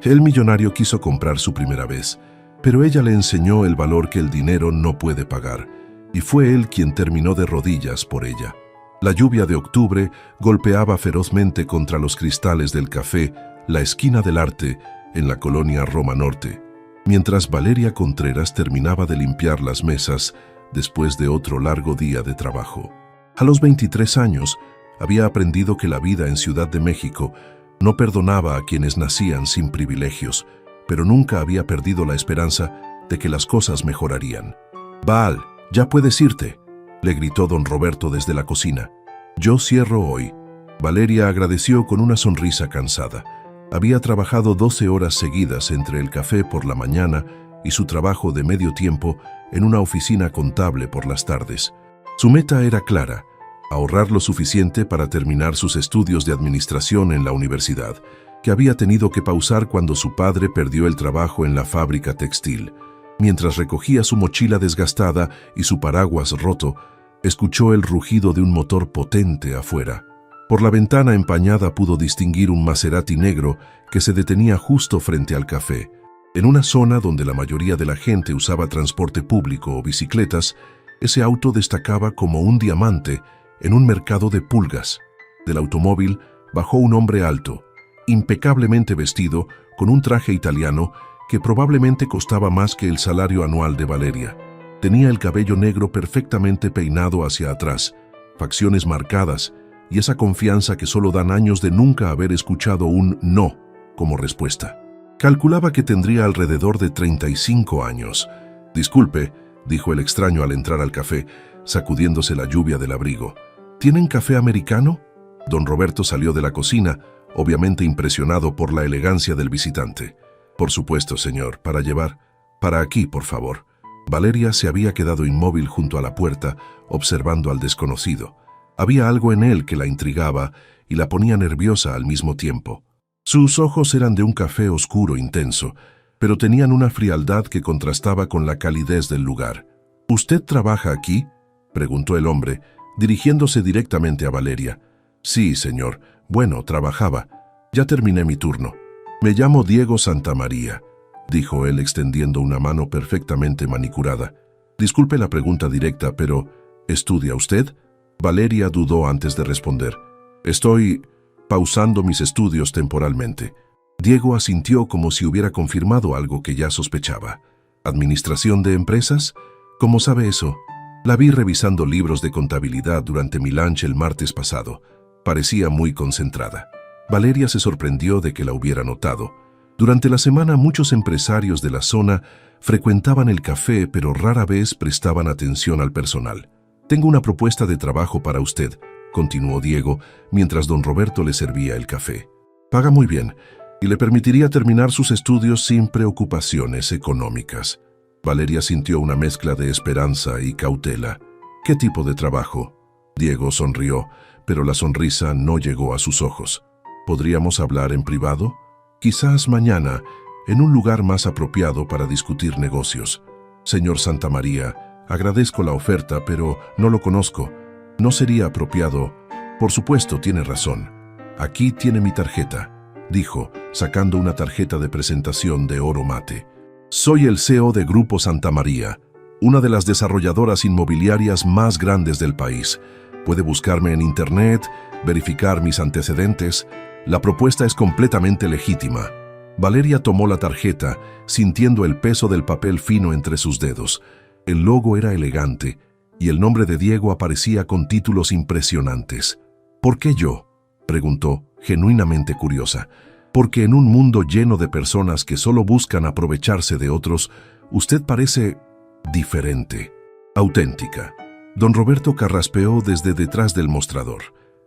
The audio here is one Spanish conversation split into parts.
El millonario quiso comprar su primera vez, pero ella le enseñó el valor que el dinero no puede pagar, y fue él quien terminó de rodillas por ella. La lluvia de octubre golpeaba ferozmente contra los cristales del café La Esquina del Arte en la colonia Roma Norte, mientras Valeria Contreras terminaba de limpiar las mesas después de otro largo día de trabajo. A los 23 años, había aprendido que la vida en Ciudad de México no perdonaba a quienes nacían sin privilegios, pero nunca había perdido la esperanza de que las cosas mejorarían. «Val, ya puedes irte», le gritó don Roberto desde la cocina. «Yo cierro hoy». Valeria agradeció con una sonrisa cansada. Había trabajado 12 horas seguidas entre el café por la mañana y su trabajo de medio tiempo en una oficina contable por las tardes. Su meta era clara: ahorrar lo suficiente para terminar sus estudios de administración en la universidad, que había tenido que pausar cuando su padre perdió el trabajo en la fábrica textil. Mientras recogía su mochila desgastada y su paraguas roto, escuchó el rugido de un motor potente afuera. Por la ventana empañada pudo distinguir un Maserati negro que se detenía justo frente al café. En una zona donde la mayoría de la gente usaba transporte público o bicicletas, ese auto destacaba como un diamante en un mercado de pulgas. Del automóvil bajó un hombre alto, impecablemente vestido, con un traje italiano que probablemente costaba más que el salario anual de Valeria. Tenía el cabello negro perfectamente peinado hacia atrás, facciones marcadas y esa confianza que solo dan años de nunca haber escuchado un «no» como respuesta. Calculaba que tendría alrededor de 35 años. «Disculpe», dijo el extraño al entrar al café, sacudiéndose la lluvia del abrigo. «¿Tienen café americano?» Don Roberto salió de la cocina, obviamente impresionado por la elegancia del visitante. «Por supuesto, señor, para llevar. Para aquí, por favor». Valeria se había quedado inmóvil junto a la puerta, observando al desconocido. Había algo en él que la intrigaba y la ponía nerviosa al mismo tiempo. Sus ojos eran de un café oscuro intenso, pero tenían una frialdad que contrastaba con la calidez del lugar. «¿Usted trabaja aquí?», preguntó el hombre, dirigiéndose directamente a Valeria. «Sí, señor. Bueno, trabajaba. Ya terminé mi turno. Me llamo Diego Santamaría», dijo él extendiendo una mano perfectamente manicurada. «Disculpe la pregunta directa, pero ¿estudia usted?». Valeria dudó antes de responder. «Estoy pausando mis estudios temporalmente». Diego asintió como si hubiera confirmado algo que ya sospechaba. «¿Administración de empresas? ¿Cómo sabe eso?». «La vi revisando libros de contabilidad durante mi lunch el martes pasado. Parecía muy concentrada». Valeria se sorprendió de que la hubiera notado. Durante la semana muchos empresarios de la zona frecuentaban el café, pero rara vez prestaban atención al personal. «Tengo una propuesta de trabajo para usted», continuó Diego, mientras don Roberto le servía el café. «Paga muy bien y le permitiría terminar sus estudios sin preocupaciones económicas». Valeria sintió una mezcla de esperanza y cautela. «¿Qué tipo de trabajo?». Diego sonrió, pero la sonrisa no llegó a sus ojos. «¿Podríamos hablar en privado? Quizás mañana, en un lugar más apropiado para discutir negocios. Señor Santamaría, agradezco la oferta, pero no lo conozco. No sería apropiado». «Por supuesto, tiene razón. Aquí tiene mi tarjeta», dijo, sacando una tarjeta de presentación de oro mate. «Soy el CEO de Grupo Santamaría, una de las desarrolladoras inmobiliarias más grandes del país. Puede buscarme en Internet, verificar mis antecedentes. La propuesta es completamente legítima». Valeria tomó la tarjeta, sintiendo el peso del papel fino entre sus dedos. El logo era elegante y el nombre de Diego aparecía con títulos impresionantes. «¿Por qué yo?», preguntó, genuinamente curiosa. «Porque en un mundo lleno de personas que solo buscan aprovecharse de otros, usted parece diferente, auténtica». Don Roberto carraspeó desde detrás del mostrador.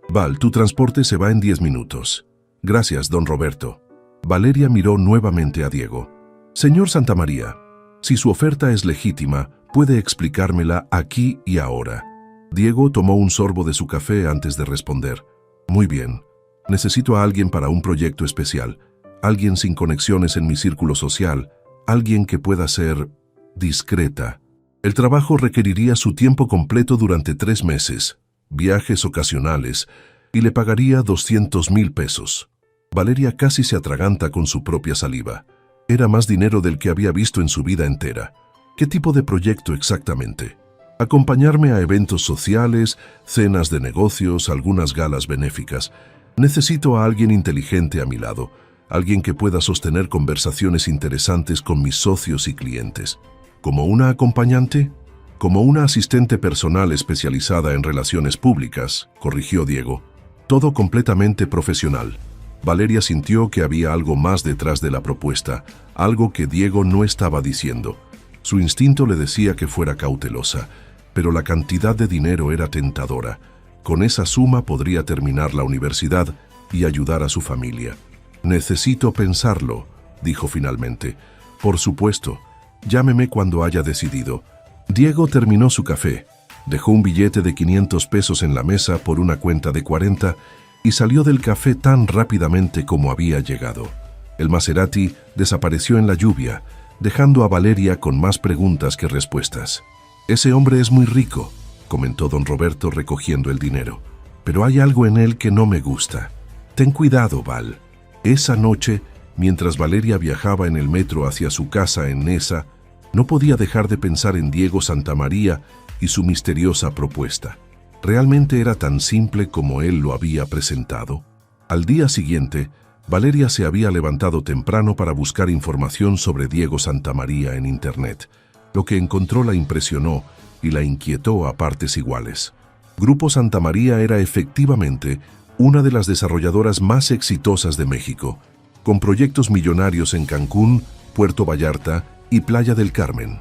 «Val, tu transporte se va en 10 minutos». «Gracias, don Roberto». Valeria miró nuevamente a Diego. «Señor Santamaría, si su oferta es legítima, puede explicármela aquí y ahora». Diego tomó un sorbo de su café antes de responder. «Muy bien. Necesito a alguien para un proyecto especial, alguien sin conexiones en mi círculo social, alguien que pueda ser discreta. El trabajo requeriría su tiempo completo durante 3 meses, viajes ocasionales, y le pagaría 200,000 pesos». Valeria casi se atraganta con su propia saliva. Era más dinero del que había visto en su vida entera. ¿Qué tipo de proyecto exactamente? Acompañarme a eventos sociales, cenas de negocios, algunas galas benéficas. Necesito a alguien inteligente a mi lado, alguien que pueda sostener conversaciones interesantes con mis socios y clientes. ¿Como una acompañante? Como una asistente personal especializada en relaciones públicas, corrigió Diego. Todo completamente profesional. Valeria sintió que había algo más detrás de la propuesta, algo que Diego no estaba diciendo. Su instinto le decía que fuera cautelosa, pero la cantidad de dinero era tentadora. Con esa suma podría terminar la universidad y ayudar a su familia. Necesito pensarlo, dijo finalmente. Por supuesto, llámeme cuando haya decidido. Diego terminó su café, dejó un billete de 500 pesos en la mesa por una cuenta de 40 y salió del café tan rápidamente como había llegado. El Maserati desapareció en la lluvia, dejando a Valeria con más preguntas que respuestas. «Ese hombre es muy rico», comentó don Roberto recogiendo el dinero. «Pero hay algo en él que no me gusta. Ten cuidado, Val». Esa noche, mientras Valeria viajaba en el metro hacia su casa en Neza, no podía dejar de pensar en Diego Santamaría y su misteriosa propuesta. ¿Realmente era tan simple como él lo había presentado? Al día siguiente, Valeria se había levantado temprano para buscar información sobre Diego Santamaría en Internet. Lo que encontró la impresionó y la inquietó a partes iguales. Grupo Santamaría era efectivamente una de las desarrolladoras más exitosas de México, con proyectos millonarios en Cancún, Puerto Vallarta y Playa del Carmen.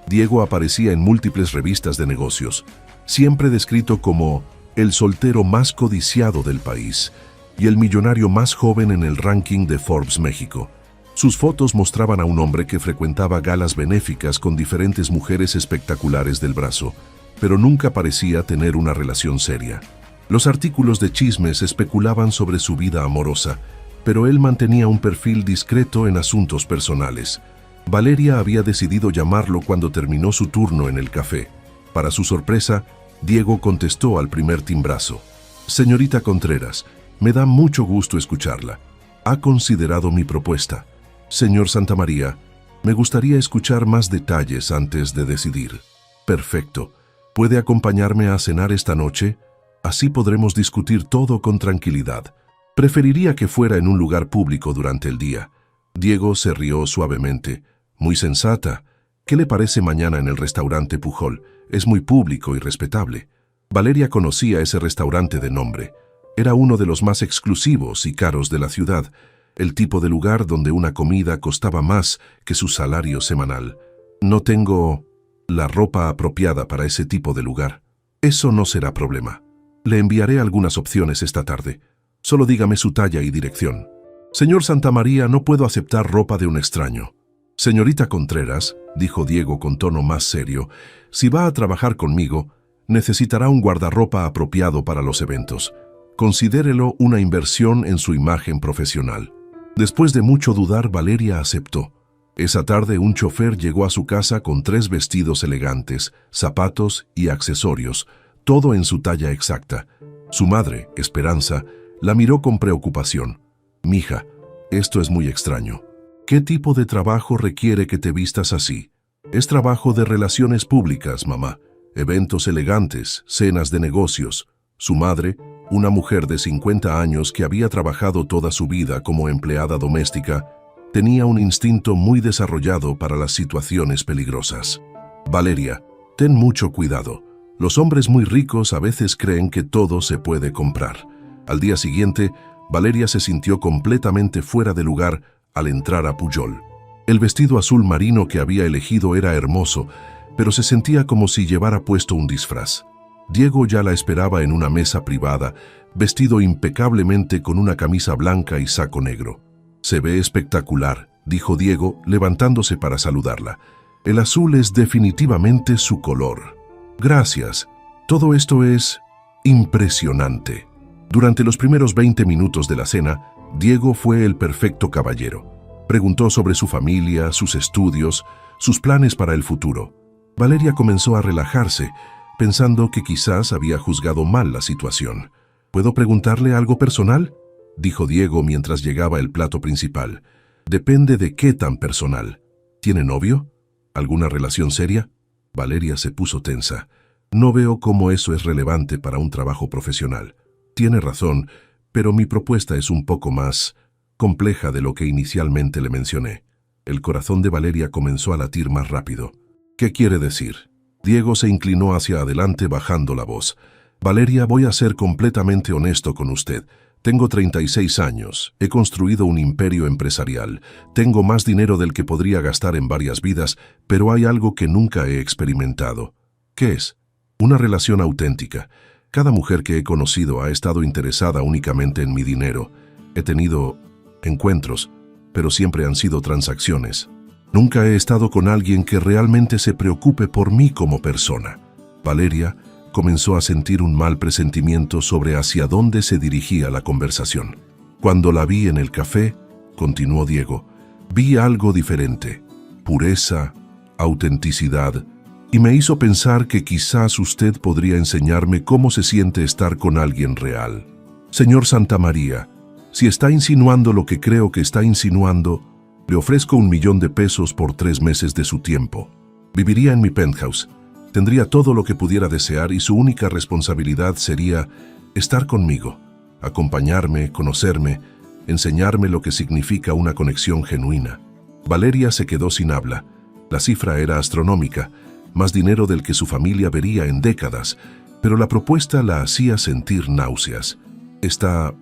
Diego aparecía en múltiples revistas de negocios, siempre descrito como el soltero más codiciado del país y el millonario más joven en el ranking de Forbes México. Sus fotos mostraban a un hombre que frecuentaba galas benéficas con diferentes mujeres espectaculares del brazo, pero nunca parecía tener una relación seria. Los artículos de chismes especulaban sobre su vida amorosa, pero él mantenía un perfil discreto en asuntos personales. Valeria había decidido llamarlo cuando terminó su turno en el café. Para su sorpresa, Diego contestó al primer timbrazo. «Señorita Contreras, me da mucho gusto escucharla. ¿Ha considerado mi propuesta? Señor Santamaría, me gustaría escuchar más detalles antes de decidir». «Perfecto. ¿Puede acompañarme a cenar esta noche? Así podremos discutir todo con tranquilidad. Preferiría que fuera en un lugar público durante el día». Diego se rió suavemente. «Muy sensata. ¿Qué le parece mañana en el restaurante Pujol? Es muy público y respetable». Valeria conocía ese restaurante de nombre. Era uno de los más exclusivos y caros de la ciudad, el tipo de lugar donde una comida costaba más que su salario semanal. «No tengo la ropa apropiada para ese tipo de lugar». «Eso no será problema. Le enviaré algunas opciones esta tarde. Solo dígame su talla y dirección». «Señor Santamaría, no puedo aceptar ropa de un extraño». «Señorita Contreras», dijo Diego con tono más serio, «si va a trabajar conmigo, necesitará un guardarropa apropiado para los eventos. Considérelo una inversión en su imagen profesional». Después de mucho dudar, Valeria aceptó. Esa tarde un chofer llegó a su casa con 3 vestidos elegantes, zapatos y accesorios, todo en su talla exacta. Su madre, Esperanza, la miró con preocupación. «Mija, esto es muy extraño. ¿Qué tipo de trabajo requiere que te vistas así?» «Es trabajo de relaciones públicas, mamá. Eventos elegantes, cenas de negocios». Su madre, una mujer de 50 años que había trabajado toda su vida como empleada doméstica, tenía un instinto muy desarrollado para las situaciones peligrosas. «Valeria, ten mucho cuidado. Los hombres muy ricos a veces creen que todo se puede comprar». Al día siguiente, Valeria se sintió completamente fuera de lugar al entrar a Pujol. El vestido azul marino que había elegido era hermoso, pero se sentía como si llevara puesto un disfraz. Diego ya la esperaba en una mesa privada, vestido impecablemente con una camisa blanca y saco negro. «Se ve espectacular», dijo Diego, levantándose para saludarla. «El azul es definitivamente su color». «Gracias. Todo esto es impresionante». Durante los primeros 20 minutos de la cena, Diego fue el perfecto caballero. Preguntó sobre su familia, sus estudios, sus planes para el futuro. Valeria comenzó a relajarse, pensando que quizás había juzgado mal la situación. «¿Puedo preguntarle algo personal?». dijo Diego mientras llegaba el plato principal. Depende de qué tan personal. ¿Tiene novio? ¿Alguna relación seria? Valeria se puso tensa. No veo cómo eso es relevante para un trabajo profesional. Tiene razón, pero mi propuesta es un poco más compleja de lo que inicialmente le mencioné. El corazón de Valeria comenzó a latir más rápido. ¿Qué quiere decir? Diego se inclinó hacia adelante bajando la voz. Valeria, voy a ser completamente honesto con usted. Tengo 36 años, he construido un imperio empresarial, tengo más dinero del que podría gastar en varias vidas, pero hay algo que nunca he experimentado. ¿Qué es? Una relación auténtica. Cada mujer que he conocido ha estado interesada únicamente en mi dinero. He tenido encuentros, pero siempre han sido transacciones. Nunca he estado con alguien que realmente se preocupe por mí como persona. Valeria comenzó a sentir un mal presentimiento sobre hacia dónde se dirigía la conversación. Cuando la vi en el café, continuó Diego, vi algo diferente, pureza, autenticidad, y me hizo pensar que quizás usted podría enseñarme cómo se siente estar con alguien real. Señor Santamaría, si está insinuando lo que creo que está insinuando, le ofrezco $1.000.000 por 3 meses de su tiempo. Viviría en mi penthouse. Tendría todo lo que pudiera desear y su única responsabilidad sería estar conmigo, acompañarme, conocerme, enseñarme lo que significa una conexión genuina. Valeria se quedó sin habla. La cifra era astronómica, más dinero del que su familia vería en décadas, pero la propuesta la hacía sentir náuseas. ¿Está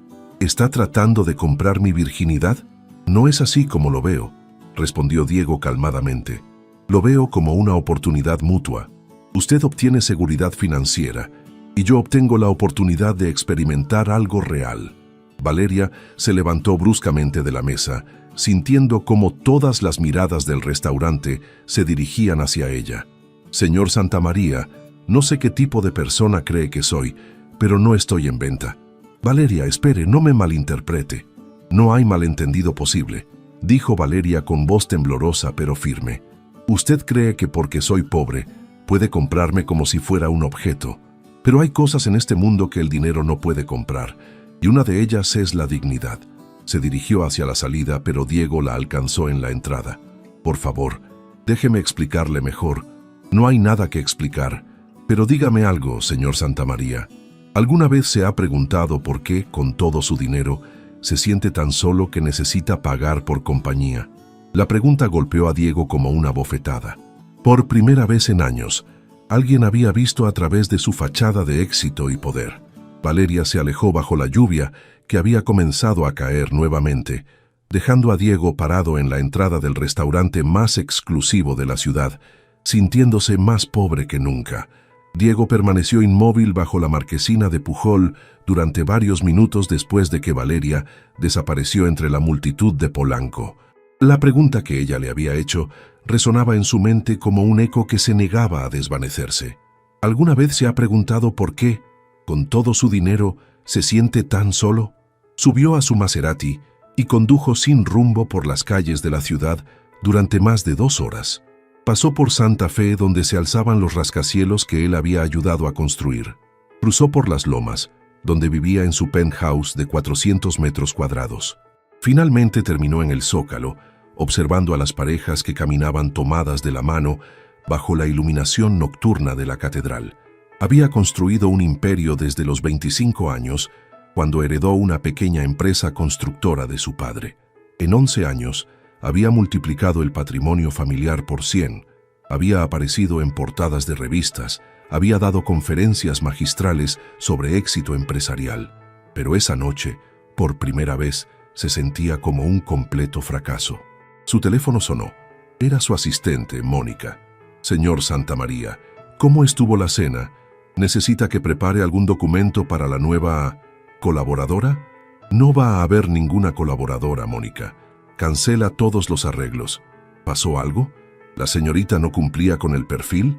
tratando de comprar mi virginidad? No es así como lo veo, respondió Diego calmadamente. Lo veo como una oportunidad mutua. Usted obtiene seguridad financiera y yo obtengo la oportunidad de experimentar algo real. Valeria se levantó bruscamente de la mesa, sintiendo cómo todas las miradas del restaurante se dirigían hacia ella. Señor Santamaría, no sé qué tipo de persona cree que soy, pero no estoy en venta. Valeria, espere, no me malinterprete. No hay malentendido posible, dijo Valeria con voz temblorosa pero firme. Usted cree que porque soy pobre, puede comprarme como si fuera un objeto, pero hay cosas en este mundo que el dinero no puede comprar, y una de ellas es la dignidad. Se dirigió hacia la salida, pero Diego la alcanzó en la entrada. Por favor, déjeme explicarle mejor. No hay nada que explicar, pero dígame algo, señor Santamaría. ¿Alguna vez se ha preguntado por qué, con todo su dinero, se siente tan solo que necesita pagar por compañía? La pregunta golpeó a Diego como una bofetada. Por primera vez en años, alguien había visto a través de su fachada de éxito y poder. Valeria se alejó bajo la lluvia que había comenzado a caer nuevamente, dejando a Diego parado en la entrada del restaurante más exclusivo de la ciudad, sintiéndose más pobre que nunca. Diego permaneció inmóvil bajo la marquesina de Pujol durante varios minutos después de que Valeria desapareció entre la multitud de Polanco. La pregunta que ella le había hecho resonaba en su mente como un eco que se negaba a desvanecerse. ¿Alguna vez se ha preguntado por qué, con todo su dinero, se siente tan solo? Subió a su Maserati y condujo sin rumbo por las calles de la ciudad durante más de 2 horas. Pasó por Santa Fe, donde se alzaban los rascacielos que él había ayudado a construir. Cruzó por las lomas, donde vivía en su penthouse de 400 metros cuadrados. Finalmente terminó en el Zócalo, observando a las parejas que caminaban tomadas de la mano bajo la iluminación nocturna de la catedral. Había construido un imperio desde los 25 años, cuando heredó una pequeña empresa constructora de su padre. En 11 años, había multiplicado el patrimonio familiar por 100, había aparecido en portadas de revistas, había dado conferencias magistrales sobre éxito empresarial. Pero esa noche, por primera vez, se sentía como un completo fracaso. Su teléfono sonó. Era su asistente, Mónica. Señor Santamaría, ¿cómo estuvo la cena? ¿Necesita que prepare algún documento para la nueva colaboradora? No va a haber ninguna colaboradora, Mónica. Cancela todos los arreglos. ¿Pasó algo? ¿La señorita no cumplía con el perfil?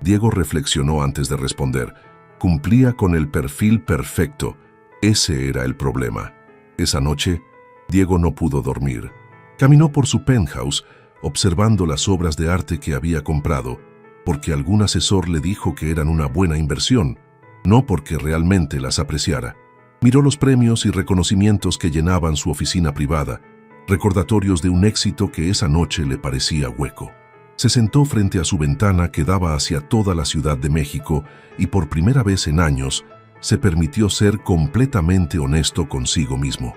Diego reflexionó antes de responder. Cumplía con el perfil perfecto. Ese era el problema. Esa noche, Diego no pudo dormir. Caminó por su penthouse, observando las obras de arte que había comprado, porque algún asesor le dijo que eran una buena inversión, no porque realmente las apreciara. Miró los premios y reconocimientos que llenaban su oficina privada, recordatorios de un éxito que esa noche le parecía hueco. Se sentó frente a su ventana que daba hacia toda la Ciudad de México y por primera vez en años se permitió ser completamente honesto consigo mismo.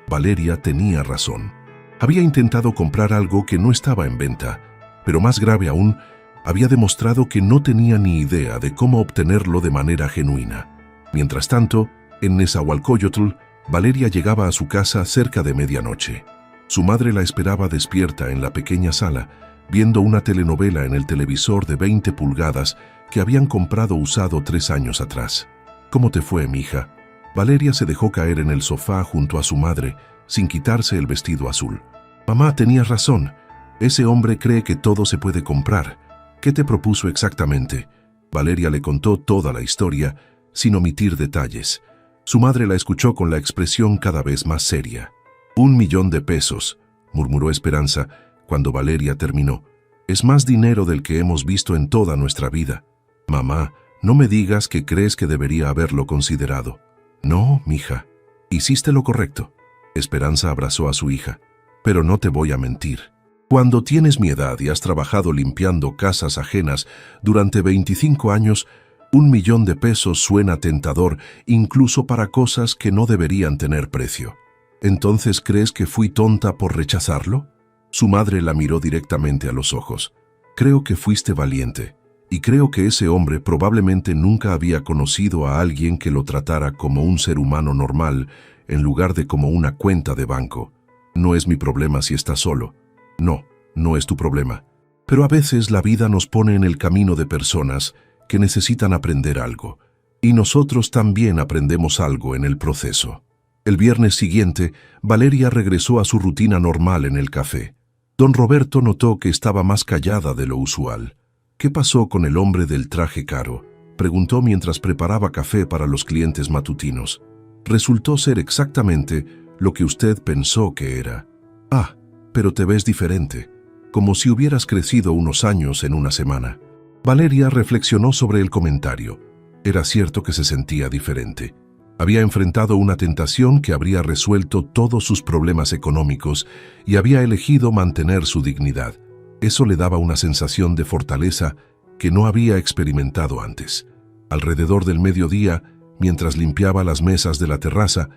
Valeria tenía razón. Había intentado comprar algo que no estaba en venta, pero más grave aún, había demostrado que no tenía ni idea de cómo obtenerlo de manera genuina. Mientras tanto, en Nezahualcóyotl, Valeria llegaba a su casa cerca de medianoche. Su madre la esperaba despierta en la pequeña sala, viendo una telenovela en el televisor de 20 pulgadas que habían comprado usado 3 años atrás. ¿Cómo te fue, mija? Valeria se dejó caer en el sofá junto a su madre, sin quitarse el vestido azul. Mamá, tenías razón. Ese hombre cree que todo se puede comprar. ¿Qué te propuso exactamente? Valeria le contó toda la historia, sin omitir detalles. Su madre la escuchó con la expresión cada vez más seria. 1 millón de pesos, murmuró Esperanza cuando Valeria terminó. Es más dinero del que hemos visto en toda nuestra vida. Mamá, no me digas que crees que debería haberlo considerado. No, mija, hiciste lo correcto. Esperanza abrazó a su hija. Pero no te voy a mentir. Cuando tienes mi edad y has trabajado limpiando casas ajenas durante 25 años, 1 millón de pesos suena tentador incluso para cosas que no deberían tener precio. ¿Entonces crees que fui tonta por rechazarlo? Su madre la miró directamente a los ojos. Creo que fuiste valiente, y creo que ese hombre probablemente nunca había conocido a alguien que lo tratara como un ser humano normal en lugar de como una cuenta de banco. No es mi problema si estás solo. No, no es tu problema. Pero a veces la vida nos pone en el camino de personas que necesitan aprender algo, y nosotros también aprendemos algo en el proceso. El viernes siguiente, Valeria regresó a su rutina normal en el café. Don Roberto notó que estaba más callada de lo usual. ¿Qué pasó con el hombre del traje caro?, preguntó mientras preparaba café para los clientes matutinos. Resultó ser exactamente lo que usted pensó que era. Ah, pero te ves diferente, como si hubieras crecido unos años en una semana. Valeria reflexionó sobre el comentario. Era cierto que se sentía diferente. Había enfrentado una tentación que habría resuelto todos sus problemas económicos y había elegido mantener su dignidad. Eso le daba una sensación de fortaleza que no había experimentado antes. Alrededor del mediodía, mientras limpiaba las mesas de la terraza,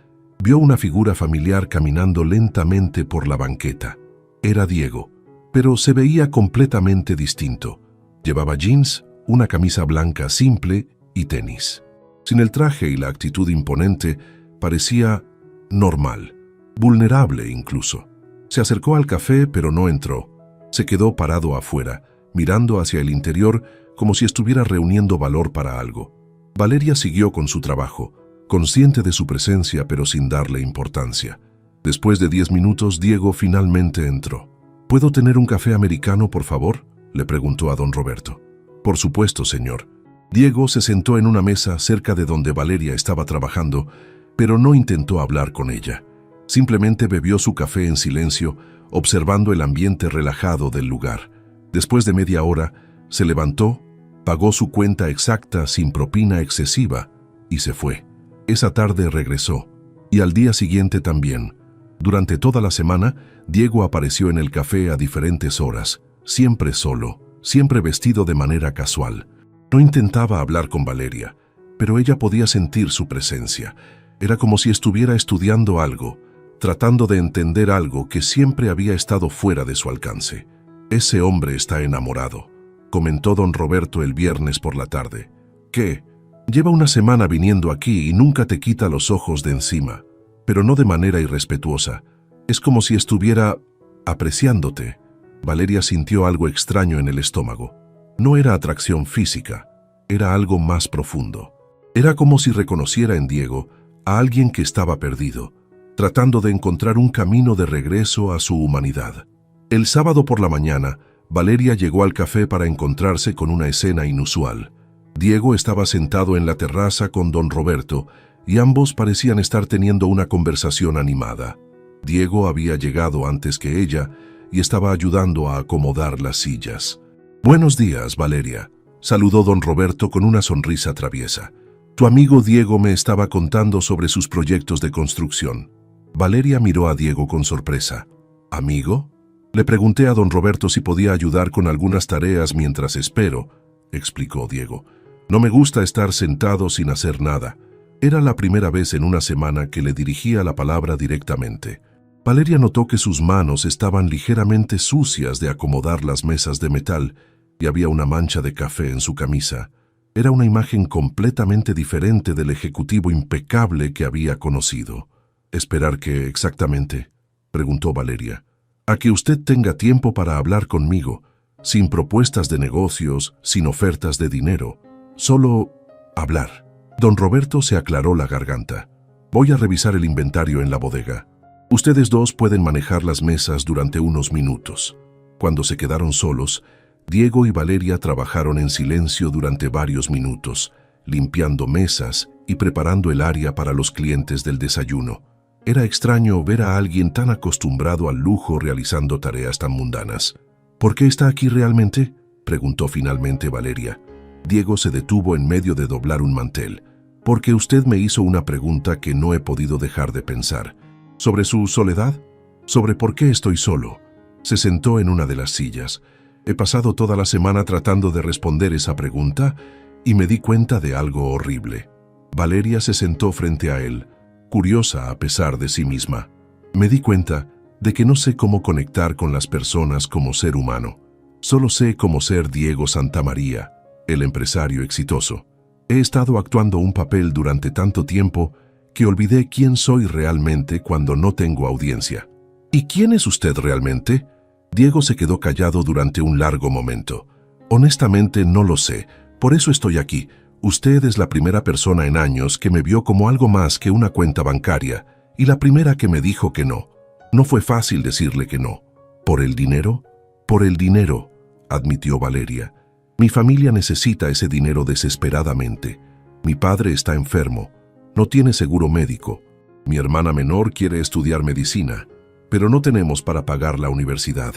vio una figura familiar caminando lentamente por la banqueta. Era Diego, pero se veía completamente distinto. Llevaba jeans, una camisa blanca simple y tenis. Sin el traje y la actitud imponente, parecía normal, vulnerable incluso. Se acercó al café, pero no entró. Se quedó parado afuera, mirando hacia el interior como si estuviera reuniendo valor para algo. Valeria siguió con su trabajo, consciente de su presencia pero sin darle importancia. Después de 10 minutos, Diego finalmente entró. ¿Puedo tener un café americano, por favor?, le preguntó a don Roberto. Por supuesto, señor. Diego se sentó en una mesa cerca de donde Valeria estaba trabajando, pero no intentó hablar con ella. Simplemente bebió su café en silencio, observando el ambiente relajado del lugar. Después de media hora, se levantó, pagó su cuenta exacta sin propina excesiva y se fue. Esa tarde regresó, y al día siguiente también. Durante toda la semana, Diego apareció en el café a diferentes horas, siempre solo, siempre vestido de manera casual. No intentaba hablar con Valeria, pero ella podía sentir su presencia. Era como si estuviera estudiando algo, tratando de entender algo que siempre había estado fuera de su alcance. Ese hombre está enamorado, comentó don Roberto el viernes por la tarde. ¿Qué? Lleva una semana viniendo aquí y nunca te quita los ojos de encima, pero no de manera irrespetuosa. Es como si estuviera apreciándote. Valeria sintió algo extraño en el estómago. No era atracción física, era algo más profundo. Era como si reconociera en Diego a alguien que estaba perdido, tratando de encontrar un camino de regreso a su humanidad. El sábado por la mañana, Valeria llegó al café para encontrarse con una escena inusual. Diego estaba sentado en la terraza con don Roberto y ambos parecían estar teniendo una conversación animada. Diego había llegado antes que ella y estaba ayudando a acomodar las sillas. «Buenos días, Valeria», saludó don Roberto con una sonrisa traviesa. Tu amigo Diego me estaba contando sobre sus proyectos de construcción. Valeria miró a Diego con sorpresa. ¿Amigo? Le pregunté a don Roberto si podía ayudar con algunas tareas mientras espero, explicó Diego. No me gusta estar sentado sin hacer nada. Era la primera vez en una semana que le dirigía la palabra directamente. Valeria notó que sus manos estaban ligeramente sucias de acomodar las mesas de metal y había una mancha de café en su camisa. Era una imagen completamente diferente del ejecutivo impecable que había conocido. ¿Esperar qué exactamente?, preguntó Valeria. A que usted tenga tiempo para hablar conmigo, sin propuestas de negocios, sin ofertas de dinero. Solo hablar. Don Roberto se aclaró la garganta. Voy a revisar el inventario en la bodega. Ustedes dos pueden manejar las mesas durante unos minutos. Cuando se quedaron solos, Diego y Valeria trabajaron en silencio durante varios minutos, limpiando mesas y preparando el área para los clientes del desayuno. Era extraño ver a alguien tan acostumbrado al lujo realizando tareas tan mundanas. ¿Por qué está aquí realmente?, preguntó finalmente Valeria. Diego se detuvo en medio de doblar un mantel. Porque usted me hizo una pregunta que no he podido dejar de pensar. ¿Sobre su soledad? ¿Sobre por qué estoy solo? Se sentó en una de las sillas. He pasado toda la semana tratando de responder esa pregunta y me di cuenta de algo horrible. Valeria se sentó frente a él, curiosa a pesar de sí misma. Me di cuenta de que no sé cómo conectar con las personas como ser humano. Solo sé cómo ser Diego Santamaría, el empresario exitoso. He estado actuando un papel durante tanto tiempo que olvidé quién soy realmente cuando no tengo audiencia. ¿Y quién es usted realmente? Diego se quedó callado durante un largo momento. Honestamente no lo sé, por eso estoy aquí. Usted es la primera persona en años que me vio como algo más que una cuenta bancaria y la primera que me dijo que no. No fue fácil decirle que no. ¿Por el dinero? Por el dinero, admitió Valeria. Mi familia necesita ese dinero desesperadamente. Mi padre está enfermo, no tiene seguro médico. Mi hermana menor quiere estudiar medicina, pero no tenemos para pagar la universidad.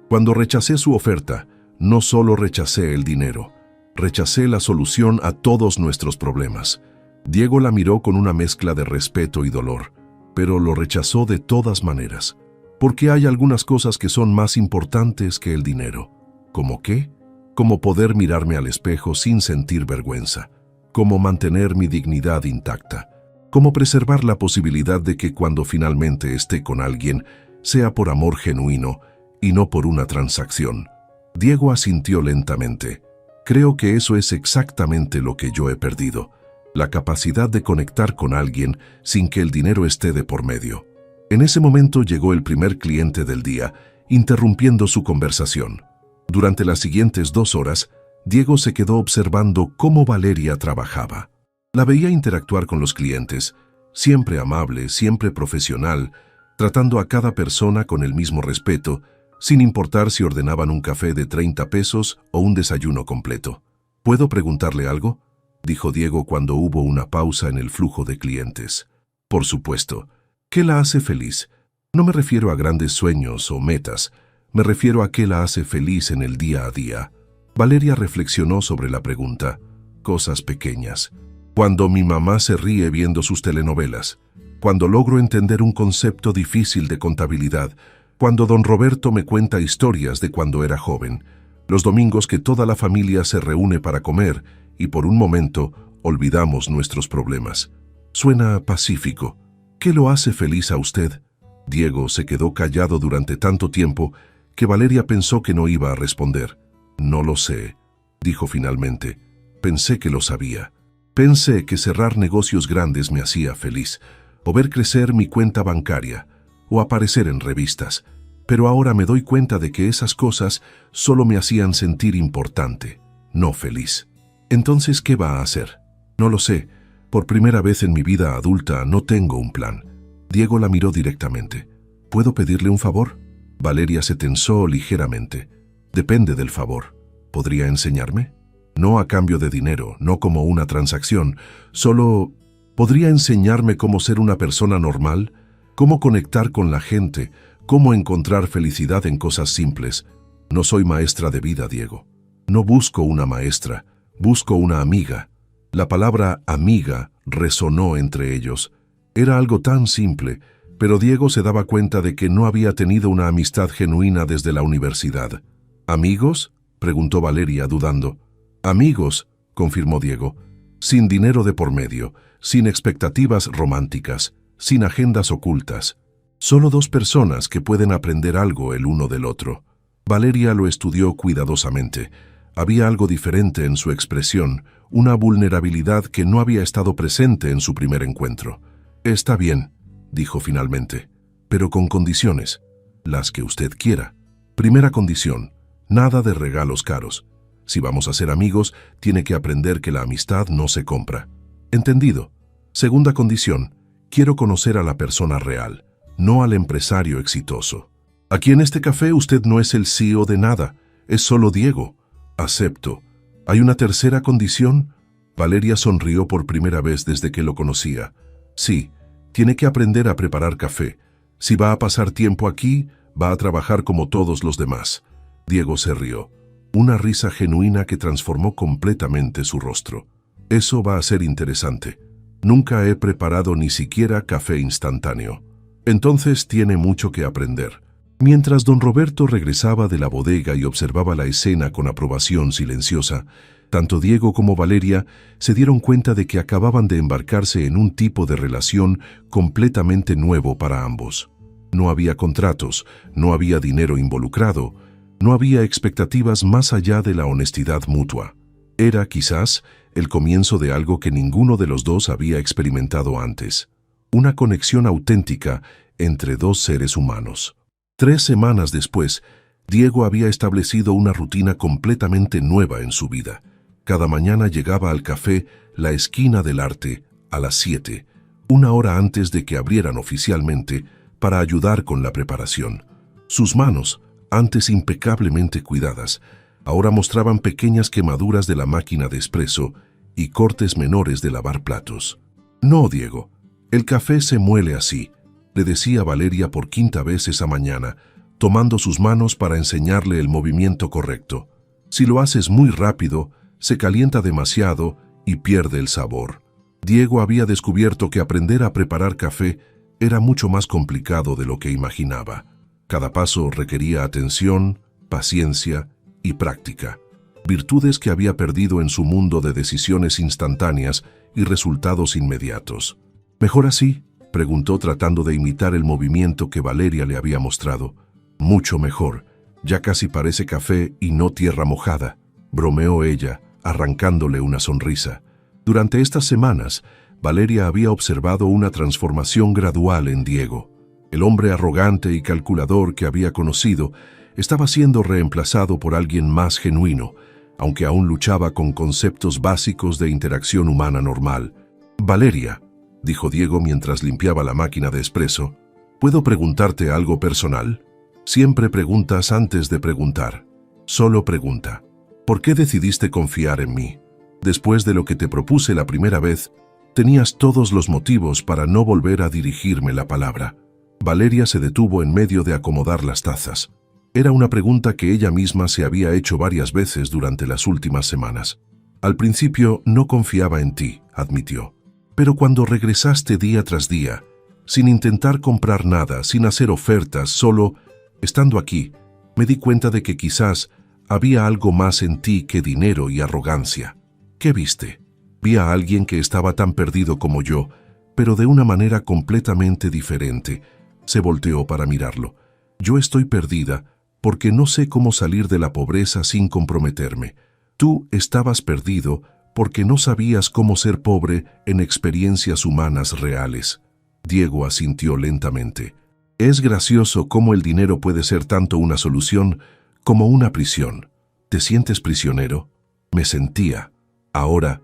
Cuando rechacé su oferta, no solo rechacé el dinero, rechacé la solución a todos nuestros problemas. Diego la miró con una mezcla de respeto y dolor, pero lo rechazó de todas maneras, porque hay algunas cosas que son más importantes que el dinero. ¿Cómo qué? Como poder mirarme al espejo sin sentir vergüenza, como mantener mi dignidad intacta, como preservar la posibilidad de que cuando finalmente esté con alguien, sea por amor genuino y no por una transacción. Diego asintió lentamente. Creo que eso es exactamente lo que yo he perdido, la capacidad de conectar con alguien sin que el dinero esté de por medio. En ese momento llegó el primer cliente del día, interrumpiendo su conversación. Durante las siguientes 2 horas, Diego se quedó observando cómo Valeria trabajaba. La veía interactuar con los clientes, siempre amable, siempre profesional, tratando a cada persona con el mismo respeto, sin importar si ordenaban un café de 30 pesos o un desayuno completo. ¿Puedo preguntarle algo?, dijo Diego cuando hubo una pausa en el flujo de clientes. Por supuesto. ¿Qué la hace feliz? No me refiero a grandes sueños o metas, me refiero a qué la hace feliz en el día a día. Valeria reflexionó sobre la pregunta. Cosas pequeñas. Cuando mi mamá se ríe viendo sus telenovelas. Cuando logro entender un concepto difícil de contabilidad. Cuando don Roberto me cuenta historias de cuando era joven. Los domingos que toda la familia se reúne para comer y por un momento olvidamos nuestros problemas. Suena pacífico. ¿Qué lo hace feliz a usted? Diego se quedó callado durante tanto tiempo que Valeria pensó que no iba a responder. No lo sé, dijo finalmente. Pensé que lo sabía. Pensé que cerrar negocios grandes me hacía feliz, o ver crecer mi cuenta bancaria, o aparecer en revistas. Pero ahora me doy cuenta de que esas cosas solo me hacían sentir importante, no feliz. Entonces, ¿qué va a hacer? No lo sé. Por primera vez en mi vida adulta no tengo un plan. Diego la miró directamente. ¿Puedo pedirle un favor? Valeria se tensó ligeramente. Depende del favor. ¿Podría enseñarme? No a cambio de dinero, no como una transacción. Solo, ¿podría enseñarme cómo ser una persona normal? ¿Cómo conectar con la gente? ¿Cómo encontrar felicidad en cosas simples? No soy maestra de vida, Diego. No busco una maestra, busco una amiga. La palabra amiga resonó entre ellos. Era algo tan simple, pero Diego se daba cuenta de que no había tenido una amistad genuina desde la universidad. ¿Amigos?, preguntó Valeria, dudando. Amigos, confirmó Diego, sin dinero de por medio, sin expectativas románticas, sin agendas ocultas. Solo dos personas que pueden aprender algo el uno del otro. Valeria lo estudió cuidadosamente. Había algo diferente en su expresión, una vulnerabilidad que no había estado presente en su primer encuentro. Está bien, dijo finalmente, pero con condiciones, las que usted quiera. Primera condición, nada de regalos caros. Si vamos a ser amigos, tiene que aprender que la amistad no se compra. Entendido. Segunda condición, quiero conocer a la persona real, no al empresario exitoso. Aquí en este café usted no es el CEO de nada, es solo Diego. Acepto. ¿Hay una tercera condición? Valeria sonrió por primera vez desde que lo conocía. Sí, tiene que aprender a preparar café. Si va a pasar tiempo aquí, va a trabajar como todos los demás. Diego se rió. Una risa genuina que transformó completamente su rostro. Eso va a ser interesante. Nunca he preparado ni siquiera café instantáneo. Entonces tiene mucho que aprender. Mientras don Roberto regresaba de la bodega y observaba la escena con aprobación silenciosa, tanto Diego como Valeria se dieron cuenta de que acababan de embarcarse en un tipo de relación completamente nuevo para ambos. No había contratos, no había dinero involucrado, no había expectativas más allá de la honestidad mutua. Era, quizás, el comienzo de algo que ninguno de los dos había experimentado antes. Una conexión auténtica entre dos seres humanos. 3 semanas después, Diego había establecido una rutina completamente nueva en su vida. Cada mañana llegaba al café La Esquina del Arte a las 7, una hora antes de que abrieran oficialmente, para ayudar con la preparación. Sus manos, antes impecablemente cuidadas, ahora mostraban pequeñas quemaduras de la máquina de espresso y cortes menores de lavar platos. No, Diego, el café se muele así, le decía Valeria por 5ª vez esa mañana, tomando sus manos para enseñarle el movimiento correcto. Si lo haces muy rápido, se calienta demasiado y pierde el sabor. Diego había descubierto que aprender a preparar café era mucho más complicado de lo que imaginaba. Cada paso requería atención, paciencia y práctica, virtudes que había perdido en su mundo de decisiones instantáneas y resultados inmediatos. ¿Mejor así?, preguntó tratando de imitar el movimiento que Valeria le había mostrado. Mucho mejor, ya casi parece café y no tierra mojada, bromeó ella, arrancándole una sonrisa. Durante estas semanas, Valeria había observado una transformación gradual en Diego. El hombre arrogante y calculador que había conocido estaba siendo reemplazado por alguien más genuino, aunque aún luchaba con conceptos básicos de interacción humana normal. Valeria, dijo Diego mientras limpiaba la máquina de espresso, ¿puedo preguntarte algo personal? Siempre preguntas antes de preguntar. Solo pregunta. ¿Por qué decidiste confiar en mí? Después de lo que te propuse la primera vez, tenías todos los motivos para no volver a dirigirme la palabra. Valeria se detuvo en medio de acomodar las tazas. Era una pregunta que ella misma se había hecho varias veces durante las últimas semanas. Al principio no confiaba en ti, admitió. Pero cuando regresaste día tras día, sin intentar comprar nada, sin hacer ofertas, solo estando aquí, me di cuenta de que quizás había algo más en ti que dinero y arrogancia. ¿Qué viste? Vi a alguien que estaba tan perdido como yo, pero de una manera completamente diferente. Se volteó para mirarlo. Yo estoy perdida porque no sé cómo salir de la pobreza sin comprometerme. Tú estabas perdido porque no sabías cómo ser pobre en experiencias humanas reales. Diego asintió lentamente. Es gracioso cómo el dinero puede ser tanto una solución como una prisión. ¿Te sientes prisionero? Me sentía. Ahora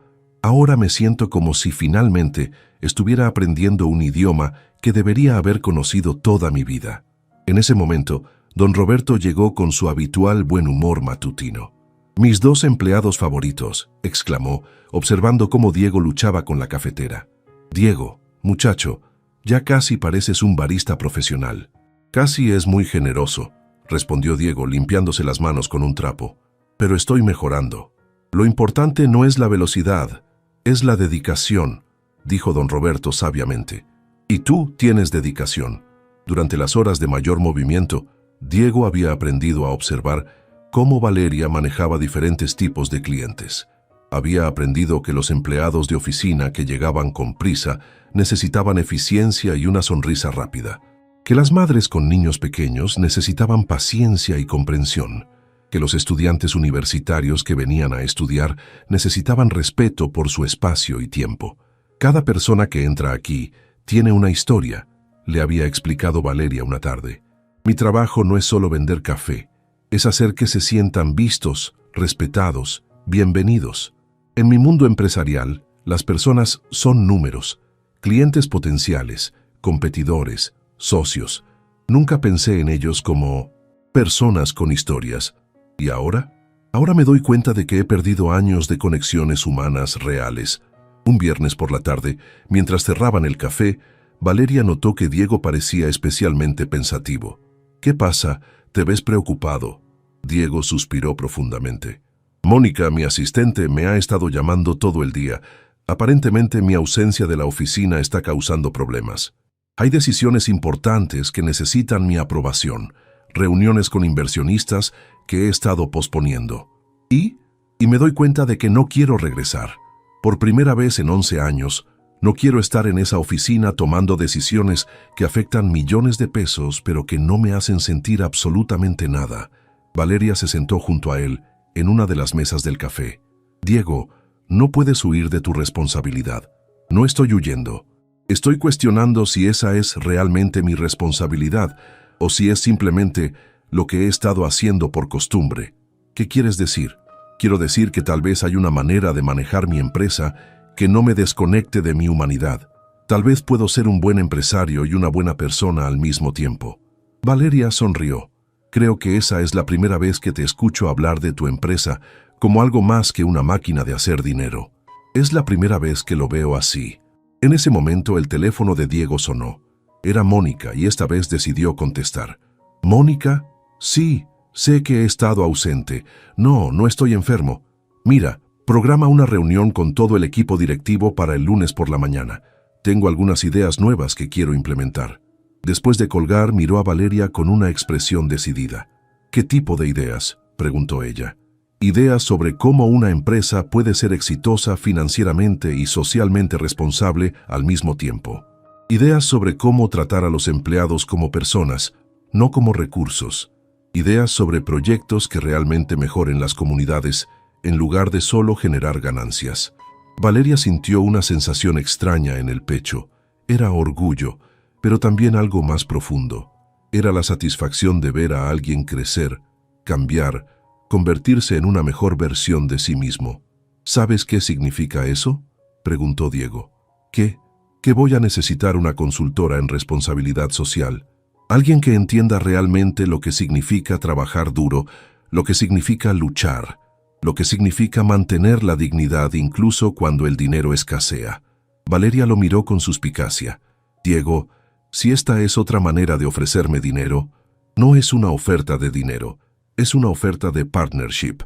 me siento como si finalmente estuviera aprendiendo un idioma que debería haber conocido toda mi vida. En ese momento, don Roberto llegó con su habitual buen humor matutino. «Mis 2 empleados favoritos», exclamó, observando cómo Diego luchaba con la cafetera. «Diego, muchacho, ya casi pareces un barista profesional». «Casi es muy generoso», respondió Diego limpiándose las manos con un trapo. «Pero estoy mejorando. Lo importante no es la velocidad, Es la dedicación, dijo don Roberto sabiamente. Y tú tienes dedicación. Durante las horas de mayor movimiento, Diego había aprendido a observar cómo Valeria manejaba diferentes tipos de clientes. Había aprendido que los empleados de oficina que llegaban con prisa necesitaban eficiencia y una sonrisa rápida, que las madres con niños pequeños necesitaban paciencia y comprensión, que los estudiantes universitarios que venían a estudiar necesitaban respeto por su espacio y tiempo. Cada persona que entra aquí tiene una historia, le había explicado Valeria una tarde. Mi trabajo no es solo vender café, es hacer que se sientan vistos, respetados, bienvenidos. En mi mundo empresarial, las personas son números, clientes potenciales, competidores, socios. Nunca pensé en ellos como personas con historias. ¿Y ahora? Ahora me doy cuenta de que he perdido años de conexiones humanas reales. Un viernes por la tarde, mientras cerraban el café, Valeria notó que Diego parecía especialmente pensativo. ¿Qué pasa? ¿Te ves preocupado? Diego suspiró profundamente. Mónica, mi asistente, me ha estado llamando todo el día. Aparentemente mi ausencia de la oficina está causando problemas. Hay decisiones importantes que necesitan mi aprobación, reuniones con inversionistas que he estado posponiendo. Y me doy cuenta de que no quiero regresar. Por primera vez en 11 años, no quiero estar en esa oficina tomando decisiones que afectan millones de pesos, pero que no me hacen sentir absolutamente nada. Valeria se sentó junto a él, en una de las mesas del café. Diego, no puedes huir de tu responsabilidad. No estoy huyendo. Estoy cuestionando si esa es realmente mi responsabilidad o si es simplemente lo que he estado haciendo por costumbre. ¿Qué quieres decir? Quiero decir que tal vez hay una manera de manejar mi empresa que no me desconecte de mi humanidad. Tal vez puedo ser un buen empresario y una buena persona al mismo tiempo. Valeria sonrió. Creo que esa es la primera vez que te escucho hablar de tu empresa como algo más que una máquina de hacer dinero. Es la primera vez que lo veo así. En ese momento el teléfono de Diego sonó. Era Mónica y esta vez decidió contestar. ¿Mónica? Sí, sé que he estado ausente. No estoy enfermo. Mira, programa una reunión con todo el equipo directivo para el lunes por la mañana. Tengo algunas ideas nuevas que quiero implementar. Después de colgar, miró a Valeria con una expresión decidida. ¿Qué tipo de ideas?, preguntó ella. Ideas sobre cómo una empresa puede ser exitosa financieramente y socialmente responsable al mismo tiempo. Ideas sobre cómo tratar a los empleados como personas, no como recursos. Ideas sobre proyectos que realmente mejoren las comunidades, en lugar de solo generar ganancias. Valeria sintió una sensación extraña en el pecho. Era orgullo, pero también algo más profundo. Era la satisfacción de ver a alguien crecer, cambiar, convertirse en una mejor versión de sí mismo. ¿Sabes qué significa eso?, preguntó Diego. ¿Qué? Que voy a necesitar una consultora en responsabilidad social. Alguien que entienda realmente lo que significa trabajar duro, lo que significa luchar, lo que significa mantener la dignidad incluso cuando el dinero escasea. Valeria lo miró con suspicacia. Diego, si esta es otra manera de ofrecerme dinero, no es una oferta de dinero, es una oferta de partnership.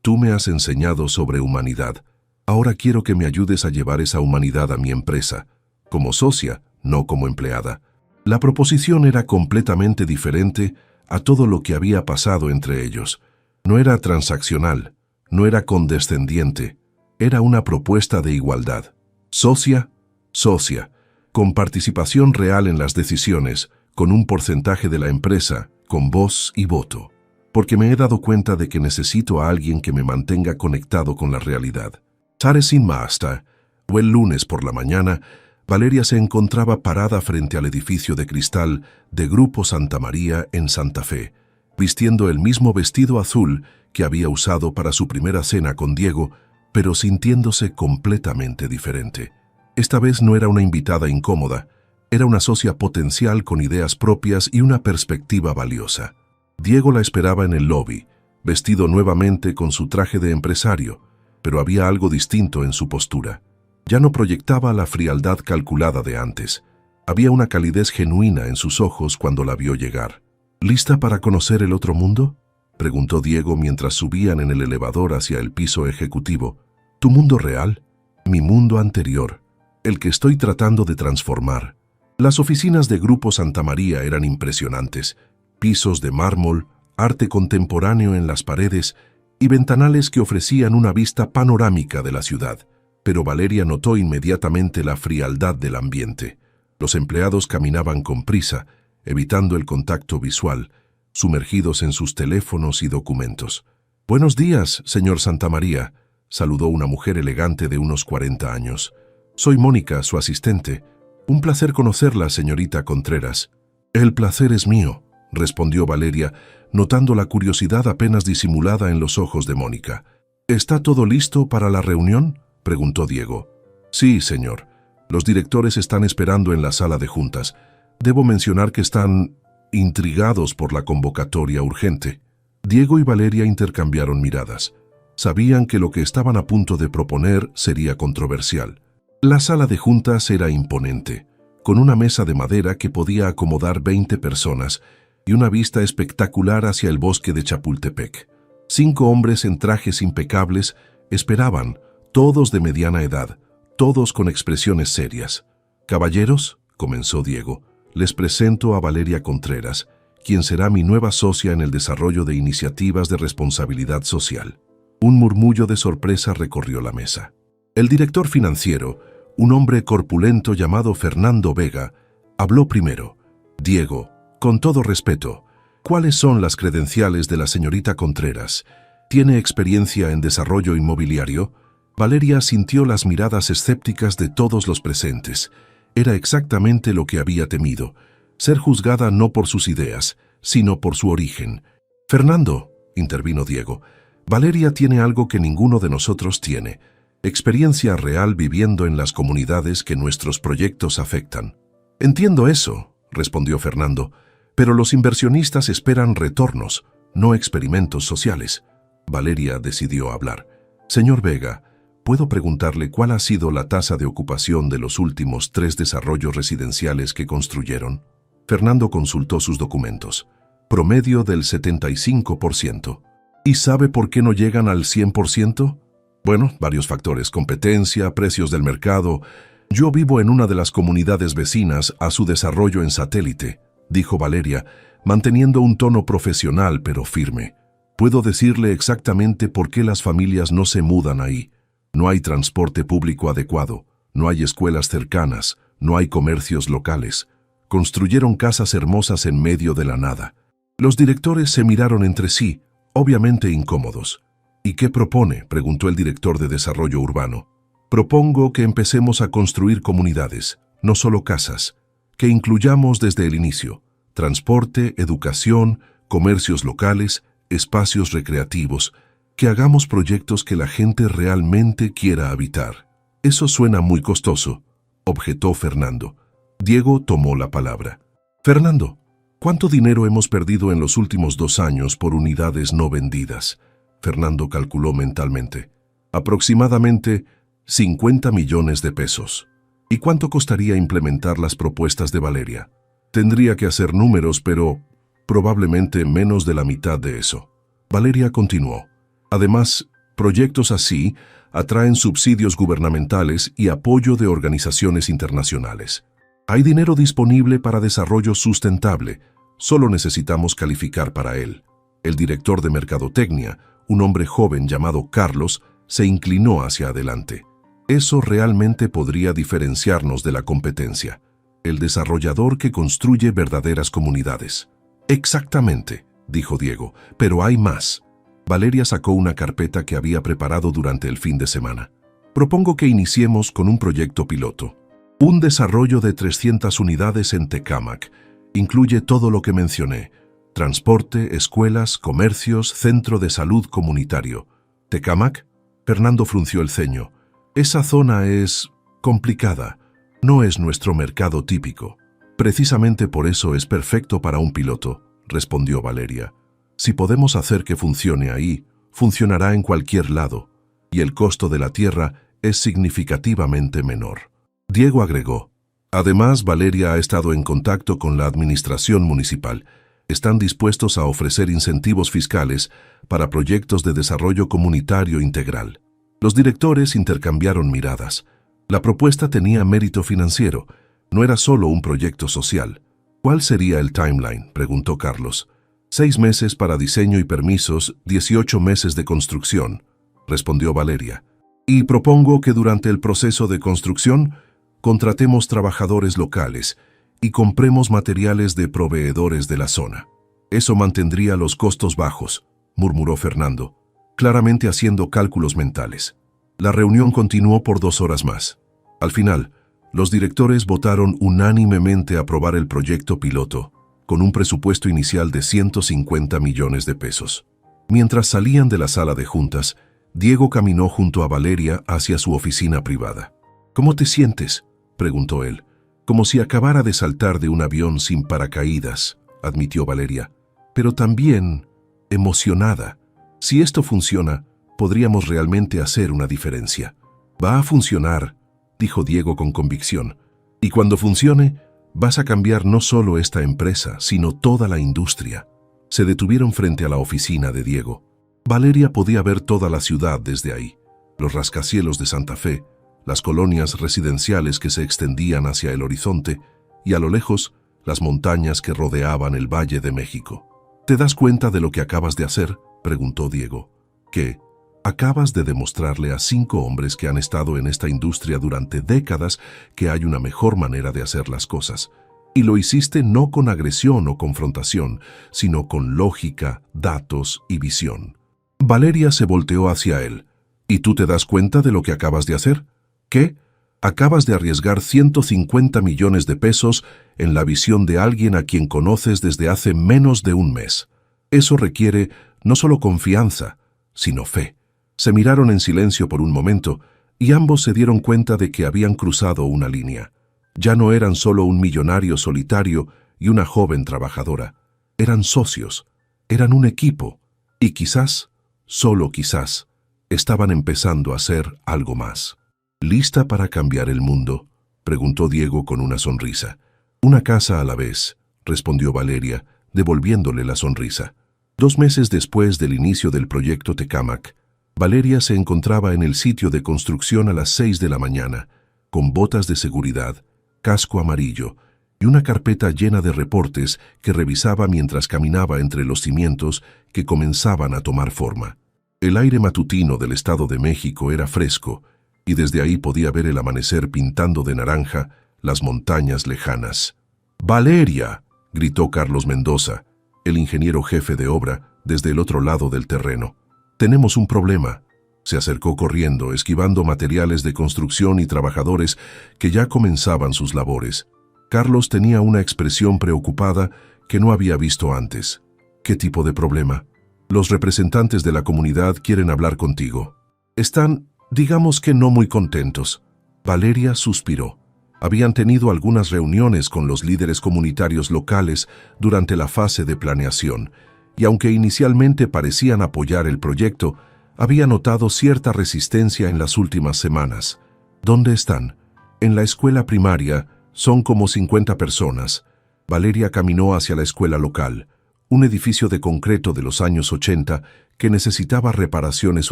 Tú me has enseñado sobre humanidad. Ahora quiero que me ayudes a llevar esa humanidad a mi empresa, como socia, no como empleada. La proposición era completamente diferente a todo lo que había pasado entre ellos. No era transaccional, no era condescendiente, era una propuesta de igualdad. Socia, socia, con participación real en las decisiones, con un porcentaje de la empresa, con voz y voto. Porque me he dado cuenta de que necesito a alguien que me mantenga conectado con la realidad. Sare sin Maasta, o el lunes por la mañana, Valeria se encontraba parada frente al edificio de cristal de Grupo Santa María en Santa Fe, vistiendo el mismo vestido azul que había usado para su primera cena con Diego, pero sintiéndose completamente diferente. Esta vez no era una invitada incómoda, era una socia potencial con ideas propias y una perspectiva valiosa. Diego la esperaba en el lobby, vestido nuevamente con su traje de empresario, pero había algo distinto en su postura. Ya no proyectaba la frialdad calculada de antes. Había una calidez genuina en sus ojos cuando la vio llegar. ¿Lista para conocer el otro mundo?, preguntó Diego mientras subían en el elevador hacia el piso ejecutivo. ¿Tu mundo real? Mi mundo anterior, el que estoy tratando de transformar. Las oficinas de Grupo Santa María eran impresionantes. Pisos de mármol, arte contemporáneo en las paredes y ventanales que ofrecían una vista panorámica de la ciudad. Pero Valeria notó inmediatamente la frialdad del ambiente. Los empleados caminaban con prisa, evitando el contacto visual, sumergidos en sus teléfonos y documentos. «Buenos días, señor Santamaría», saludó una mujer elegante de unos 40 años. «Soy Mónica, su asistente. Un placer conocerla, señorita Contreras». «El placer es mío», respondió Valeria, notando la curiosidad apenas disimulada en los ojos de Mónica. «¿Está todo listo para la reunión?», preguntó Diego. «Sí, señor. Los directores están esperando en la sala de juntas. Debo mencionar que están intrigados por la convocatoria urgente». Diego y Valeria intercambiaron miradas. Sabían que lo que estaban a punto de proponer sería controversial. La sala de juntas era imponente, con una mesa de madera que podía acomodar 20 personas y una vista espectacular hacia el bosque de Chapultepec. 5 hombres en trajes impecables esperaban, todos de mediana edad, todos con expresiones serias. «Caballeros», comenzó Diego, «les presento a Valeria Contreras, quien será mi nueva socia en el desarrollo de iniciativas de responsabilidad social». Un murmullo de sorpresa recorrió la mesa. El director financiero, un hombre corpulento llamado Fernando Vega, habló primero. «Diego, con todo respeto, ¿cuáles son las credenciales de la señorita Contreras? ¿Tiene experiencia en desarrollo inmobiliario?». Valeria sintió las miradas escépticas de todos los presentes. Era exactamente lo que había temido, ser juzgada no por sus ideas, sino por su origen. «Fernando», intervino Diego, «Valeria tiene algo que ninguno de nosotros tiene, experiencia real viviendo en las comunidades que nuestros proyectos afectan». «Entiendo eso», respondió Fernando, «pero los inversionistas esperan retornos, no experimentos sociales». Valeria decidió hablar. «Señor Vega, ¿puedo preguntarle cuál ha sido la tasa de ocupación de los últimos 3 desarrollos residenciales que construyeron?» Fernando consultó sus documentos. «Promedio del 75%. ¿Y sabe por qué no llegan al 100%? Bueno, varios factores: competencia, precios del mercado. Yo vivo en una de las comunidades vecinas a su desarrollo en Satélite», dijo Valeria, manteniendo un tono profesional pero firme. «Puedo decirle exactamente por qué las familias no se mudan ahí. No hay transporte público adecuado, no hay escuelas cercanas, no hay comercios locales. Construyeron casas hermosas en medio de la nada». Los directores se miraron entre sí, obviamente incómodos. «¿Y qué propone?», preguntó el director de Desarrollo Urbano. «Propongo que empecemos a construir comunidades, no solo casas, que incluyamos desde el inicio transporte, educación, comercios locales, espacios recreativos, que hagamos proyectos que la gente realmente quiera habitar». «Eso suena muy costoso», objetó Fernando. Diego tomó la palabra. «Fernando, ¿cuánto dinero hemos perdido en los últimos 2 años por unidades no vendidas?». Fernando calculó mentalmente. «Aproximadamente 50 millones de pesos. ¿Y cuánto costaría implementar las propuestas de Valeria?». «Tendría que hacer números, pero probablemente menos de la mitad de eso». Valeria continuó. «Además, proyectos así atraen subsidios gubernamentales y apoyo de organizaciones internacionales. Hay dinero disponible para desarrollo sustentable, solo necesitamos calificar para él». El director de Mercadotecnia, un hombre joven llamado Carlos, se inclinó hacia adelante. «Eso realmente podría diferenciarnos de la competencia. El desarrollador que construye verdaderas comunidades». «Exactamente», dijo Diego, «pero hay más». Valeria sacó una carpeta que había preparado durante el fin de semana. «Propongo que iniciemos con un proyecto piloto. Un desarrollo de 300 unidades en Tecámac. Incluye todo lo que mencioné: transporte, escuelas, comercios, centro de salud comunitario». «¿Tecámac?». Fernando frunció el ceño. «Esa zona es complicada. No es nuestro mercado típico». «Precisamente por eso es perfecto para un piloto», respondió Valeria. «Si podemos hacer que funcione ahí, funcionará en cualquier lado, y el costo de la tierra es significativamente menor». Diego agregó. «Además, Valeria ha estado en contacto con la administración municipal. Están dispuestos a ofrecer incentivos fiscales para proyectos de desarrollo comunitario integral». Los directores intercambiaron miradas. La propuesta tenía mérito financiero, no era solo un proyecto social. ¿Cuál sería el timeline?, preguntó Carlos. 6 meses para diseño y permisos, 18 meses de construcción, respondió Valeria. Y propongo que durante el proceso de construcción contratemos trabajadores locales y compremos materiales de proveedores de la zona. Eso mantendría los costos bajos, murmuró Fernando, claramente haciendo cálculos mentales. La reunión continuó por 2 horas más. Al final, los directores votaron unánimemente aprobar el proyecto piloto, con un presupuesto inicial de 150 millones de pesos. Mientras salían de la sala de juntas, Diego caminó junto a Valeria hacia su oficina privada. «¿Cómo te sientes?», preguntó él. «Como si acabara de saltar de un avión sin paracaídas», admitió Valeria, «pero también emocionada. Si esto funciona, podríamos realmente hacer una diferencia». «Va a funcionar», dijo Diego con convicción. «Y cuando funcione, vas a cambiar no solo esta empresa, sino toda la industria». Se detuvieron frente a la oficina de Diego. Valeria podía ver toda la ciudad desde ahí, los rascacielos de Santa Fe, las colonias residenciales que se extendían hacia el horizonte y a lo lejos las montañas que rodeaban el Valle de México. «¿Te das cuenta de lo que acabas de hacer?», preguntó Diego. «¿Qué? Acabas de demostrarle a 5 hombres que han estado en esta industria durante décadas que hay una mejor manera de hacer las cosas. Y lo hiciste no con agresión o confrontación, sino con lógica, datos y visión». Valeria se volteó hacia él. «¿Y tú te das cuenta de lo que acabas de hacer? ¿Qué? Acabas de arriesgar 150 millones de pesos en la visión de alguien a quien conoces desde hace menos de un mes. Eso requiere no solo confianza, sino fe». Se miraron en silencio por un momento y ambos se dieron cuenta de que habían cruzado una línea. Ya no eran solo un millonario solitario y una joven trabajadora. Eran socios, eran un equipo y quizás, solo quizás, estaban empezando a hacer algo más. «¿Lista para cambiar el mundo?», preguntó Diego con una sonrisa. «Una casa a la vez», respondió Valeria, devolviéndole la sonrisa. 2 meses después del inicio del proyecto Tecámac, Valeria se encontraba en el sitio de construcción a las 6 de la mañana, con botas de seguridad, casco amarillo y una carpeta llena de reportes que revisaba mientras caminaba entre los cimientos que comenzaban a tomar forma. El aire matutino del Estado de México era fresco y desde ahí podía ver el amanecer pintando de naranja las montañas lejanas. «¡Valeria!», gritó Carlos Mendoza, el ingeniero jefe de obra, desde el otro lado del terreno. «Tenemos un problema». Se acercó corriendo, esquivando materiales de construcción y trabajadores que ya comenzaban sus labores. Carlos tenía una expresión preocupada que no había visto antes. «¿Qué tipo de problema?». «Los representantes de la comunidad quieren hablar contigo. Están, digamos que no muy contentos». Valeria suspiró. Habían tenido algunas reuniones con los líderes comunitarios locales durante la fase de planeación, y aunque inicialmente parecían apoyar el proyecto, había notado cierta resistencia en las últimas semanas. «¿Dónde están?». «En la escuela primaria, son como 50 personas». Valeria caminó hacia la escuela local, un edificio de concreto de los años 80 que necesitaba reparaciones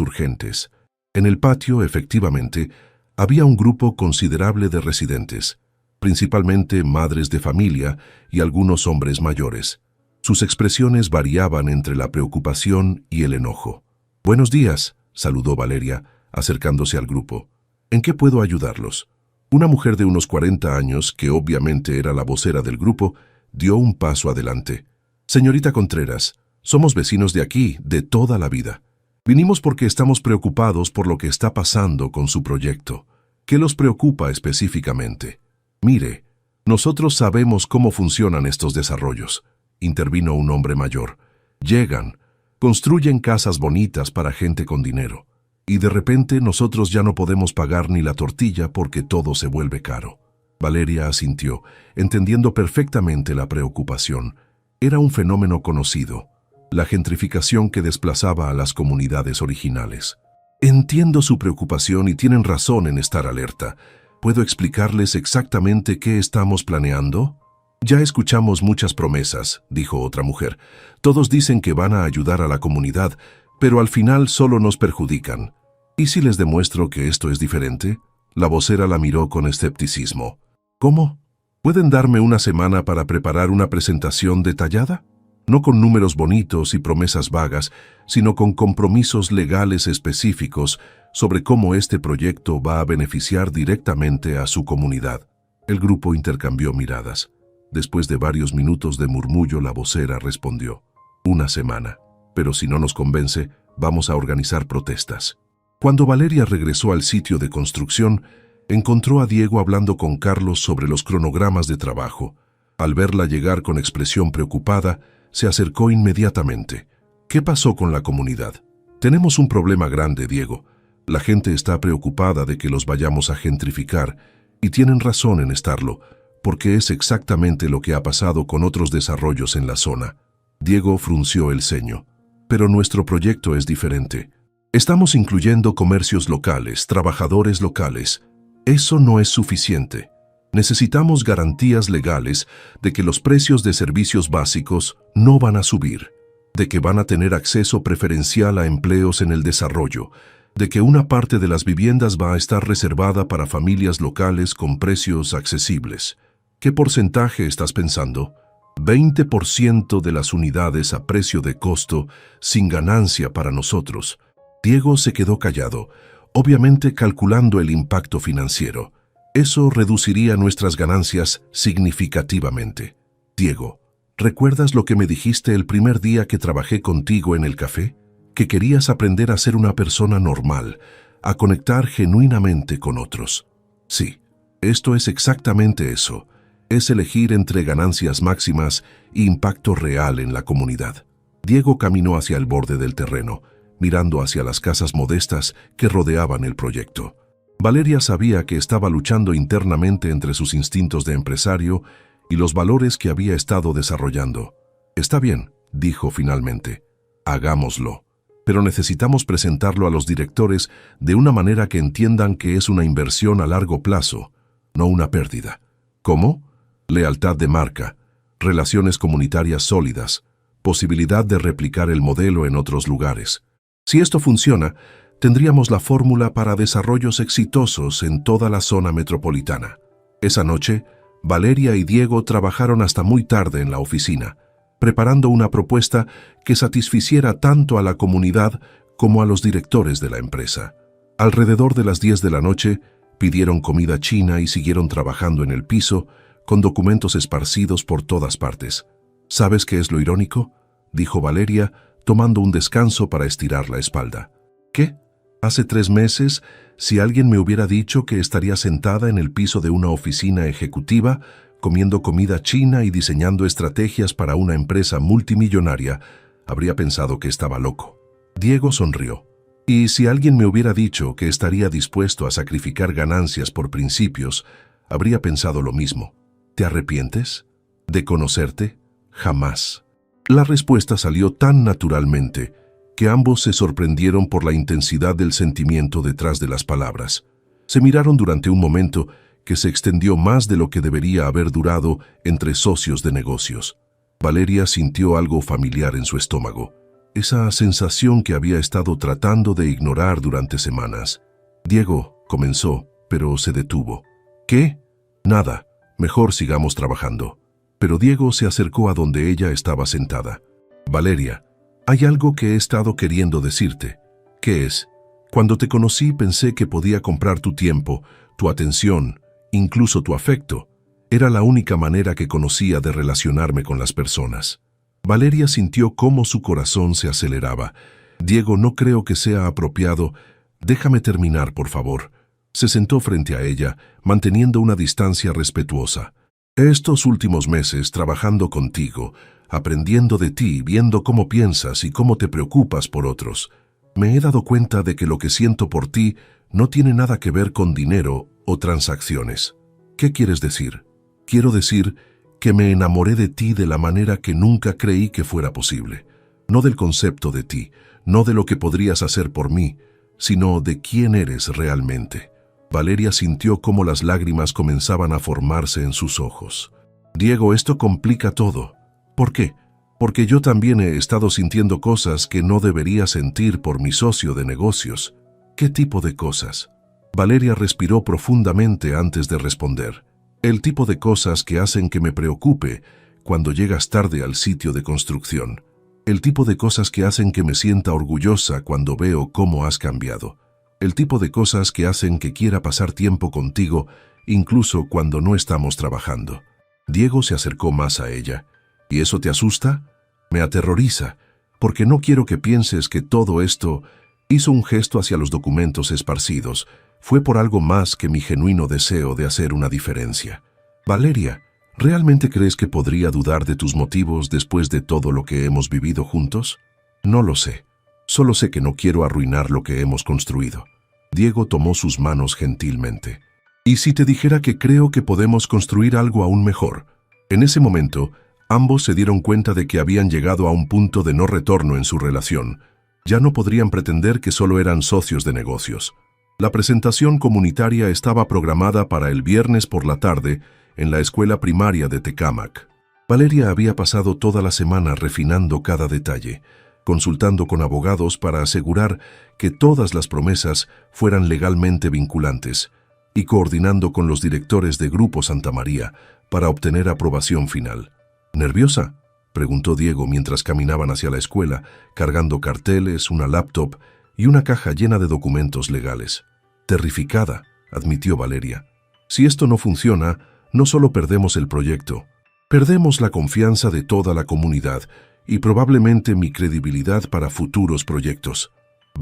urgentes. En el patio, efectivamente, había un grupo considerable de residentes, principalmente madres de familia y algunos hombres mayores. Sus expresiones variaban entre la preocupación y el enojo. «Buenos días», saludó Valeria, acercándose al grupo. «¿En qué puedo ayudarlos?». Una mujer de unos 40 años, que obviamente era la vocera del grupo, dio un paso adelante. «Señorita Contreras, somos vecinos de aquí, de toda la vida. Vinimos porque estamos preocupados por lo que está pasando con su proyecto. ¿Qué los preocupa específicamente?». «Mire, nosotros sabemos cómo funcionan estos desarrollos», intervino un hombre mayor. «Llegan, construyen casas bonitas para gente con dinero, y de repente nosotros ya no podemos pagar ni la tortilla porque todo se vuelve caro». Valeria asintió, entendiendo perfectamente la preocupación. Era un fenómeno conocido, la gentrificación que desplazaba a las comunidades originales. «Entiendo su preocupación y tienen razón en estar alerta. ¿Puedo explicarles exactamente qué estamos planeando?». «Ya escuchamos muchas promesas», dijo otra mujer. «Todos dicen que van a ayudar a la comunidad, pero al final solo nos perjudican. ¿Y si les demuestro que esto es diferente? La vocera la miró con escepticismo. ¿Cómo? ¿Pueden darme una semana para preparar una presentación detallada? No con números bonitos y promesas vagas, sino con compromisos legales específicos sobre cómo este proyecto va a beneficiar directamente a su comunidad. El grupo intercambió miradas. Después de varios minutos de murmullo, la vocera respondió: una semana. Pero si no nos convence, vamos a organizar protestas. Cuando Valeria regresó al sitio de construcción, encontró a Diego hablando con Carlos sobre los cronogramas de trabajo. Al verla llegar con expresión preocupada, se acercó inmediatamente. ¿Qué pasó con la comunidad? Tenemos un problema grande, Diego. La gente está preocupada de que los vayamos a gentrificar, y tienen razón en estarlo, porque es exactamente lo que ha pasado con otros desarrollos en la zona. Diego frunció el ceño. Pero nuestro proyecto es diferente. Estamos incluyendo comercios locales, trabajadores locales. Eso no es suficiente. Necesitamos garantías legales de que los precios de servicios básicos no van a subir, de que van a tener acceso preferencial a empleos en el desarrollo, de que una parte de las viviendas va a estar reservada para familias locales con precios accesibles. ¿Qué porcentaje estás pensando? 20% de las unidades a precio de costo, sin ganancia para nosotros. Diego se quedó callado, obviamente calculando el impacto financiero. Eso reduciría nuestras ganancias significativamente. Diego, ¿recuerdas lo que me dijiste el primer día que trabajé contigo en el café? Que querías aprender a ser una persona normal, a conectar genuinamente con otros. Sí, esto es exactamente eso. Es elegir entre ganancias máximas e impacto real en la comunidad. Diego caminó hacia el borde del terreno, mirando hacia las casas modestas que rodeaban el proyecto. Valeria sabía que estaba luchando internamente entre sus instintos de empresario y los valores que había estado desarrollando. Está bien, dijo finalmente. Hagámoslo. Pero necesitamos presentarlo a los directores de una manera que entiendan que es una inversión a largo plazo, no una pérdida. ¿Cómo? Lealtad de marca, relaciones comunitarias sólidas, posibilidad de replicar el modelo en otros lugares. Si esto funciona, tendríamos la fórmula para desarrollos exitosos en toda la zona metropolitana. Esa noche, Valeria y Diego trabajaron hasta muy tarde en la oficina, preparando una propuesta que satisficiera tanto a la comunidad como a los directores de la empresa. Alrededor de las 10 de la noche, pidieron comida china y siguieron trabajando en el piso, con documentos esparcidos por todas partes. ¿Sabes qué es lo irónico?, dijo Valeria, tomando un descanso para estirar la espalda. ¿Qué? Hace 3 meses, si alguien me hubiera dicho que estaría sentada en el piso de una oficina ejecutiva, comiendo comida china y diseñando estrategias para una empresa multimillonaria, habría pensado que estaba loco. Diego sonrió. Y si alguien me hubiera dicho que estaría dispuesto a sacrificar ganancias por principios, habría pensado lo mismo. ¿Te arrepientes? ¿De conocerte? Jamás. La respuesta salió tan naturalmente que ambos se sorprendieron por la intensidad del sentimiento detrás de las palabras. Se miraron durante un momento que se extendió más de lo que debería haber durado entre socios de negocios. Valeria sintió algo familiar en su estómago, esa sensación que había estado tratando de ignorar durante semanas. Diego comenzó, pero se detuvo. ¿Qué? Nada, mejor sigamos trabajando. Pero Diego se acercó a donde ella estaba sentada. Valeria, hay algo que he estado queriendo decirte. ¿Qué es? Cuando te conocí pensé que podía comprar tu tiempo, tu atención, incluso tu afecto. Era la única manera que conocía de relacionarme con las personas. Valeria sintió cómo su corazón se aceleraba. Diego, no creo que sea apropiado. Déjame terminar, por favor. Se sentó frente a ella, manteniendo una distancia respetuosa. Estos últimos meses, trabajando contigo, aprendiendo de ti, viendo cómo piensas y cómo te preocupas por otros, me he dado cuenta de que lo que siento por ti no tiene nada que ver con dinero o transacciones. ¿Qué quieres decir? Quiero decir que me enamoré de ti de la manera que nunca creí que fuera posible. No del concepto de ti, no de lo que podrías hacer por mí, sino de quién eres realmente. Valeria sintió cómo las lágrimas comenzaban a formarse en sus ojos. Diego, esto complica todo. ¿Por qué? Porque yo también he estado sintiendo cosas que no debería sentir por mi socio de negocios. ¿Qué tipo de cosas? Valeria respiró profundamente antes de responder. El tipo de cosas que hacen que me preocupe cuando llegas tarde al sitio de construcción. El tipo de cosas que hacen que me sienta orgullosa cuando veo cómo has cambiado. El tipo de cosas que hacen que quiera pasar tiempo contigo, incluso cuando no estamos trabajando. Diego se acercó más a ella. ¿Y eso te asusta? Me aterroriza, porque no quiero que pienses que todo esto... Hizo un gesto hacia los documentos esparcidos. Fue por algo más que mi genuino deseo de hacer una diferencia. Valeria, ¿realmente crees que podría dudar de tus motivos después de todo lo que hemos vivido juntos? No lo sé. Solo sé que no quiero arruinar lo que hemos construido. Diego tomó sus manos gentilmente. ¿Y si te dijera que creo que podemos construir algo aún mejor? En ese momento, ambos se dieron cuenta de que habían llegado a un punto de no retorno en su relación. Ya no podrían pretender que solo eran socios de negocios. La presentación comunitaria estaba programada para el viernes por la tarde en la escuela primaria de Tecámac. Valeria había pasado toda la semana refinando cada detalle, consultando con abogados para asegurar que todas las promesas fueran legalmente vinculantes y coordinando con los directores de Grupo Santa María para obtener aprobación final. ¿Nerviosa?, preguntó Diego mientras caminaban hacia la escuela, cargando carteles, una laptop y una caja llena de documentos legales. Terrificada, admitió Valeria. Si esto no funciona, no solo perdemos el proyecto, perdemos la confianza de toda la comunidad y probablemente mi credibilidad para futuros proyectos.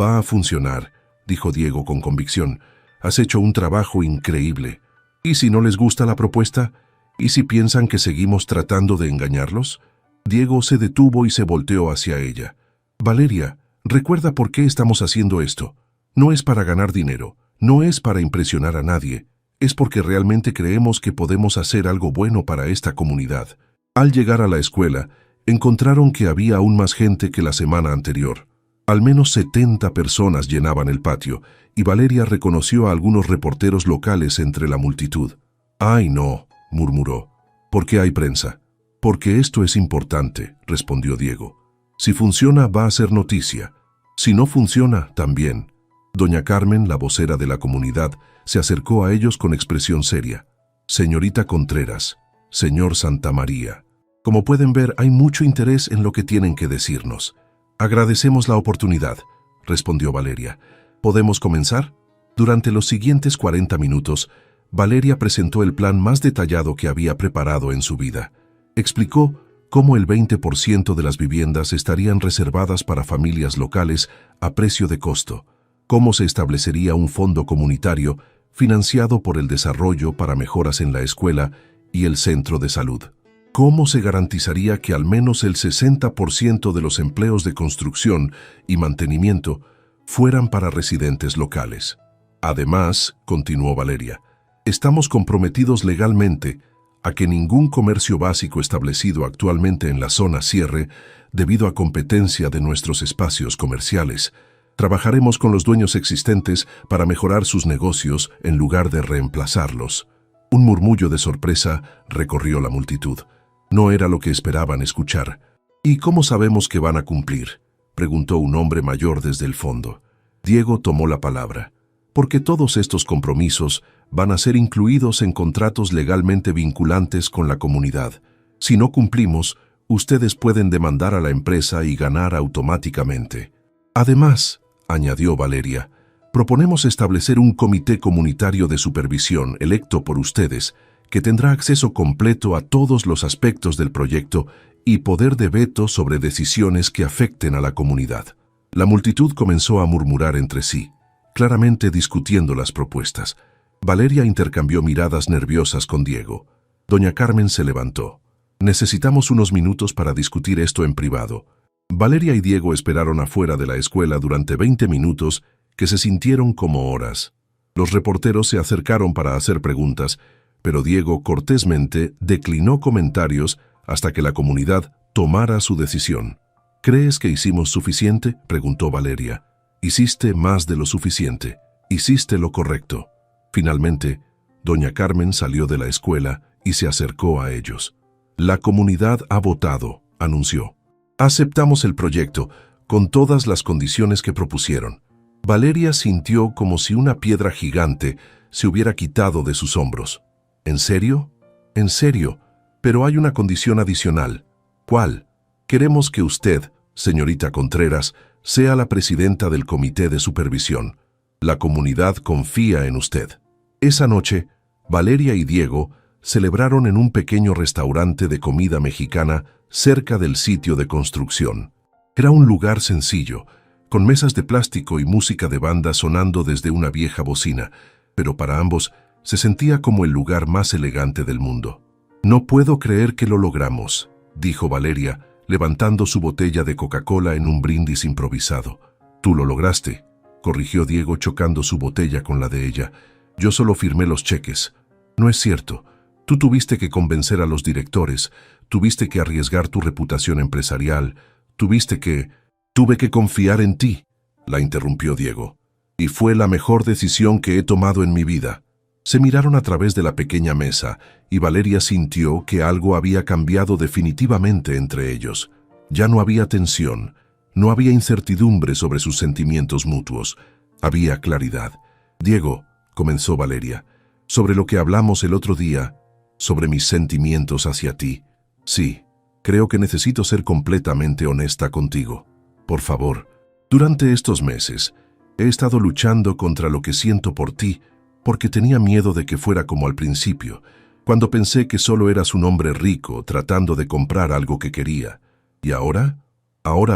Va a funcionar, dijo Diego con convicción. Has hecho un trabajo increíble. ¿Y si no les gusta la propuesta? ¿Y si piensan que seguimos tratando de engañarlos? Diego se detuvo y se volteó hacia ella. Valeria, recuerda por qué estamos haciendo esto. No es para ganar dinero, no es para impresionar a nadie, es porque realmente creemos que podemos hacer algo bueno para esta comunidad. Al llegar a la escuela, encontraron que había aún más gente que la semana anterior. Al menos 70 personas llenaban el patio, y Valeria reconoció a algunos reporteros locales entre la multitud. «Ay, no», murmuró. «¿Por qué hay prensa?» «Porque esto es importante», respondió Diego. «Si funciona, va a ser noticia. Si no funciona, también». Doña Carmen, la vocera de la comunidad, se acercó a ellos con expresión seria. «Señorita Contreras, señor Santa María, como pueden ver, hay mucho interés en lo que tienen que decirnos. Agradecemos la oportunidad», respondió Valeria. «¿Podemos comenzar?» Durante los siguientes 40 minutos, Valeria presentó el plan más detallado que había preparado en su vida. Explicó cómo el 20% de las viviendas estarían reservadas para familias locales a precio de costo, cómo se establecería un fondo comunitario financiado por el desarrollo para mejoras en la escuela y el centro de salud, cómo se garantizaría que al menos el 60% de los empleos de construcción y mantenimiento fueran para residentes locales. Además, continuó Valeria, estamos comprometidos legalmente a que ningún comercio básico establecido actualmente en la zona cierre debido a competencia de nuestros espacios comerciales. Trabajaremos con los dueños existentes para mejorar sus negocios en lugar de reemplazarlos. Un murmullo de sorpresa recorrió la multitud. No era lo que esperaban escuchar. ¿Y cómo sabemos que van a cumplir?, preguntó un hombre mayor desde el fondo. Diego tomó la palabra. Porque todos estos compromisos van a ser incluidos en contratos legalmente vinculantes con la comunidad. Si no cumplimos, ustedes pueden demandar a la empresa y ganar automáticamente. Además, añadió Valeria, proponemos establecer un comité comunitario de supervisión electo por ustedes, que tendrá acceso completo a todos los aspectos del proyecto y poder de veto sobre decisiones que afecten a la comunidad. La multitud comenzó a murmurar entre sí, claramente discutiendo las propuestas. Valeria intercambió miradas nerviosas con Diego. Doña Carmen se levantó. «Necesitamos unos minutos para discutir esto en privado». Valeria y Diego esperaron afuera de la escuela durante 20 minutos que se sintieron como horas. Los reporteros se acercaron para hacer preguntas, pero Diego cortésmente declinó comentarios hasta que la comunidad tomara su decisión. «¿Crees que hicimos suficiente?», preguntó Valeria. «Hiciste más de lo suficiente. Hiciste lo correcto». Finalmente, doña Carmen salió de la escuela y se acercó a ellos. «La comunidad ha votado», anunció. «Aceptamos el proyecto, con todas las condiciones que propusieron. Valeria sintió como si una piedra gigante se hubiera quitado de sus hombros. ¿En serio? En serio, pero hay una condición adicional. ¿Cuál? Queremos que usted, señorita Contreras, sea la presidenta del comité de supervisión. La comunidad confía en usted. Esa noche, Valeria y Diego celebraron en un pequeño restaurante de comida mexicana cerca del sitio de construcción. Era un lugar sencillo, con mesas de plástico y música de banda sonando desde una vieja bocina, pero para ambos se sentía como el lugar más elegante del mundo. «No puedo creer que lo logramos», dijo Valeria, levantando su botella de Coca-Cola en un brindis improvisado. «Tú lo lograste», corrigió Diego chocando su botella con la de ella. «Yo solo firmé los cheques». «No es cierto. Tú tuviste que convencer a los directores, tuviste que arriesgar tu reputación empresarial, Tuve que confiar en ti», la interrumpió Diego. «Y fue la mejor decisión que he tomado en mi vida». Se miraron a través de la pequeña mesa y Valeria sintió que algo había cambiado definitivamente entre ellos. Ya no había tensión, no había incertidumbre sobre sus sentimientos mutuos. Había claridad. «Diego», comenzó Valeria, «sobre lo que hablamos el otro día, sobre mis sentimientos hacia ti. Sí, creo que necesito ser completamente honesta contigo. Por favor, durante estos meses he estado luchando contra lo que siento por ti porque tenía miedo de que fuera como al principio, cuando pensé que solo eras un hombre rico tratando de comprar algo que quería. Y ahora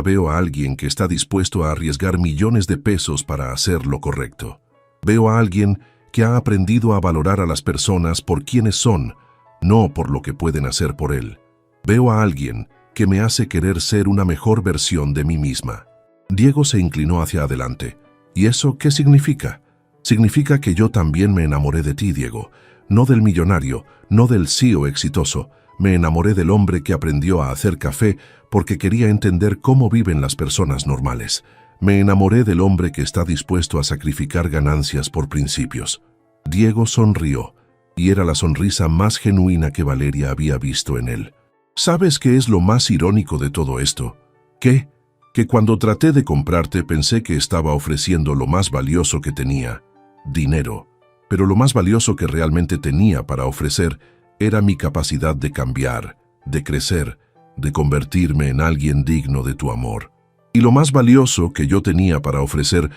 veo a alguien que está dispuesto a arriesgar millones de pesos para hacer lo correcto. Veo a alguien que ha aprendido a valorar a las personas por quienes son, no por lo que pueden hacer por él. Veo a alguien que me hace querer ser una mejor versión de mí misma». Diego se inclinó hacia adelante. «¿Y eso qué significa?» «Significa que yo también me enamoré de ti, Diego. No del millonario, no del CEO exitoso. Me enamoré del hombre que aprendió a hacer café porque quería entender cómo viven las personas normales. Me enamoré del hombre que está dispuesto a sacrificar ganancias por principios». Diego sonrió, y era la sonrisa más genuina que Valeria había visto en él. «¿Sabes qué es lo más irónico de todo esto? ¿Qué? Que cuando traté de comprarte pensé que estaba ofreciendo lo más valioso que tenía, dinero, pero lo más valioso que realmente tenía para ofrecer era mi capacidad de cambiar, de crecer, de convertirme en alguien digno de tu amor. Y lo más valioso que yo tenía para ofrecer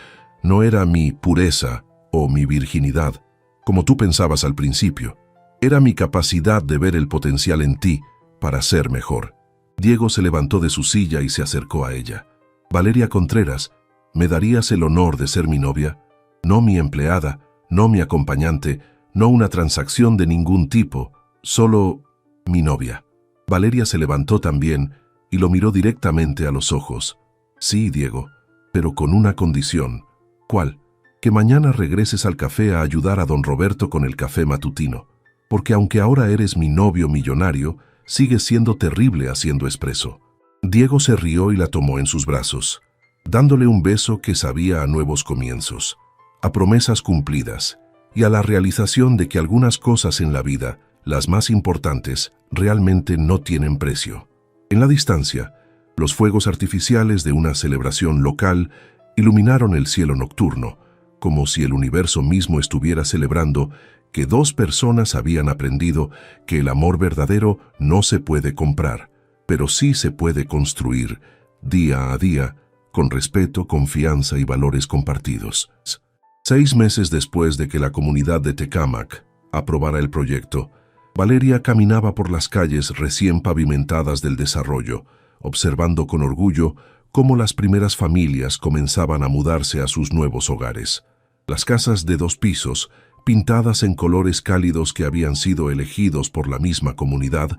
no era mi pureza o mi virginidad, como tú pensabas al principio. Era mi capacidad de ver el potencial en ti para ser mejor». Diego se levantó de su silla y se acercó a ella. «Valeria Contreras, ¿me darías el honor de ser mi novia? No mi empleada, no mi acompañante, no una transacción de ningún tipo, solo mi novia». Valeria se levantó también y lo miró directamente a los ojos. «Sí, Diego, pero con una condición». «¿Cuál?» «Que mañana regreses al café a ayudar a don Roberto con el café matutino, porque aunque ahora eres mi novio millonario, sigues siendo terrible haciendo espresso». Diego se rió y la tomó en sus brazos, dándole un beso que sabía a nuevos comienzos, a promesas cumplidas y a la realización de que algunas cosas en la vida, las más importantes, realmente no tienen precio. En la distancia, los fuegos artificiales de una celebración local iluminaron el cielo nocturno, como si el universo mismo estuviera celebrando que dos personas habían aprendido que el amor verdadero no se puede comprar, pero sí se puede construir, día a día, con respeto, confianza y valores compartidos. 6 meses después de que la comunidad de Tecámac aprobara el proyecto, Valeria caminaba por las calles recién pavimentadas del desarrollo, observando con orgullo cómo las primeras familias comenzaban a mudarse a sus nuevos hogares. Las casas de 2 pisos, pintadas en colores cálidos que habían sido elegidos por la misma comunidad,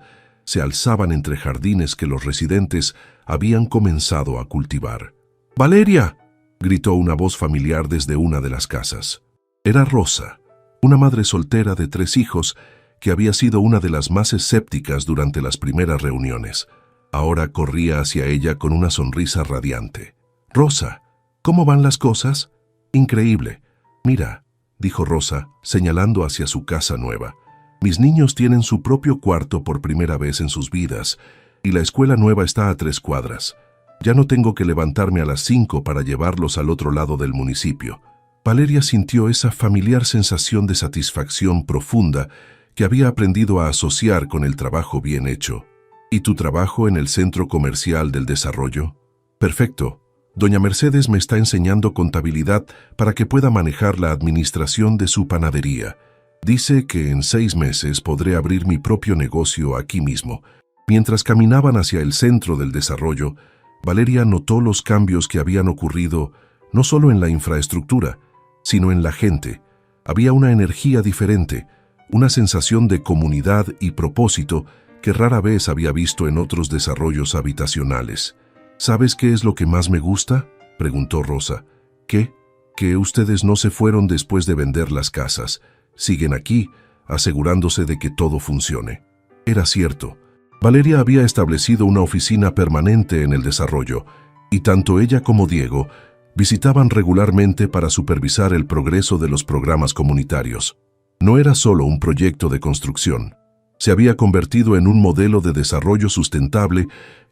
se alzaban entre jardines que los residentes habían comenzado a cultivar. «¡Valeria!», gritó una voz familiar desde una de las casas. Era Rosa, una madre soltera de 3 hijos que había sido una de las más escépticas durante las primeras reuniones. Ahora corría hacia ella con una sonrisa radiante. «Rosa, ¿cómo van las cosas?» «Increíble. Mira», dijo Rosa, señalando hacia su casa nueva. «Mis niños tienen su propio cuarto por primera vez en sus vidas y la escuela nueva está a 3 cuadras. Ya no tengo que levantarme a las 5 para llevarlos al otro lado del municipio. Valeria sintió esa familiar sensación de satisfacción profunda que había aprendido a asociar con el trabajo bien hecho. ¿Y tu trabajo en el Centro Comercial del Desarrollo? Perfecto. Doña Mercedes me está enseñando contabilidad para que pueda manejar la administración de su panadería. Dice que en 6 meses podré abrir mi propio negocio aquí mismo. Mientras caminaban hacia el Centro del Desarrollo, Valeria notó los cambios que habían ocurrido no solo en la infraestructura, sino en la gente. Había una energía diferente, una sensación de comunidad y propósito que rara vez había visto en otros desarrollos habitacionales. ¿Sabes qué es lo que más me gusta?, preguntó Rosa. ¿Qué? Que ustedes no se fueron después de vender las casas. Siguen aquí, asegurándose de que todo funcione. Era cierto. Valeria había establecido una oficina permanente en el desarrollo, y tanto ella como Diego visitaban regularmente para supervisar el progreso de los programas comunitarios. No era solo un proyecto de construcción. Se había convertido en un modelo de desarrollo sustentable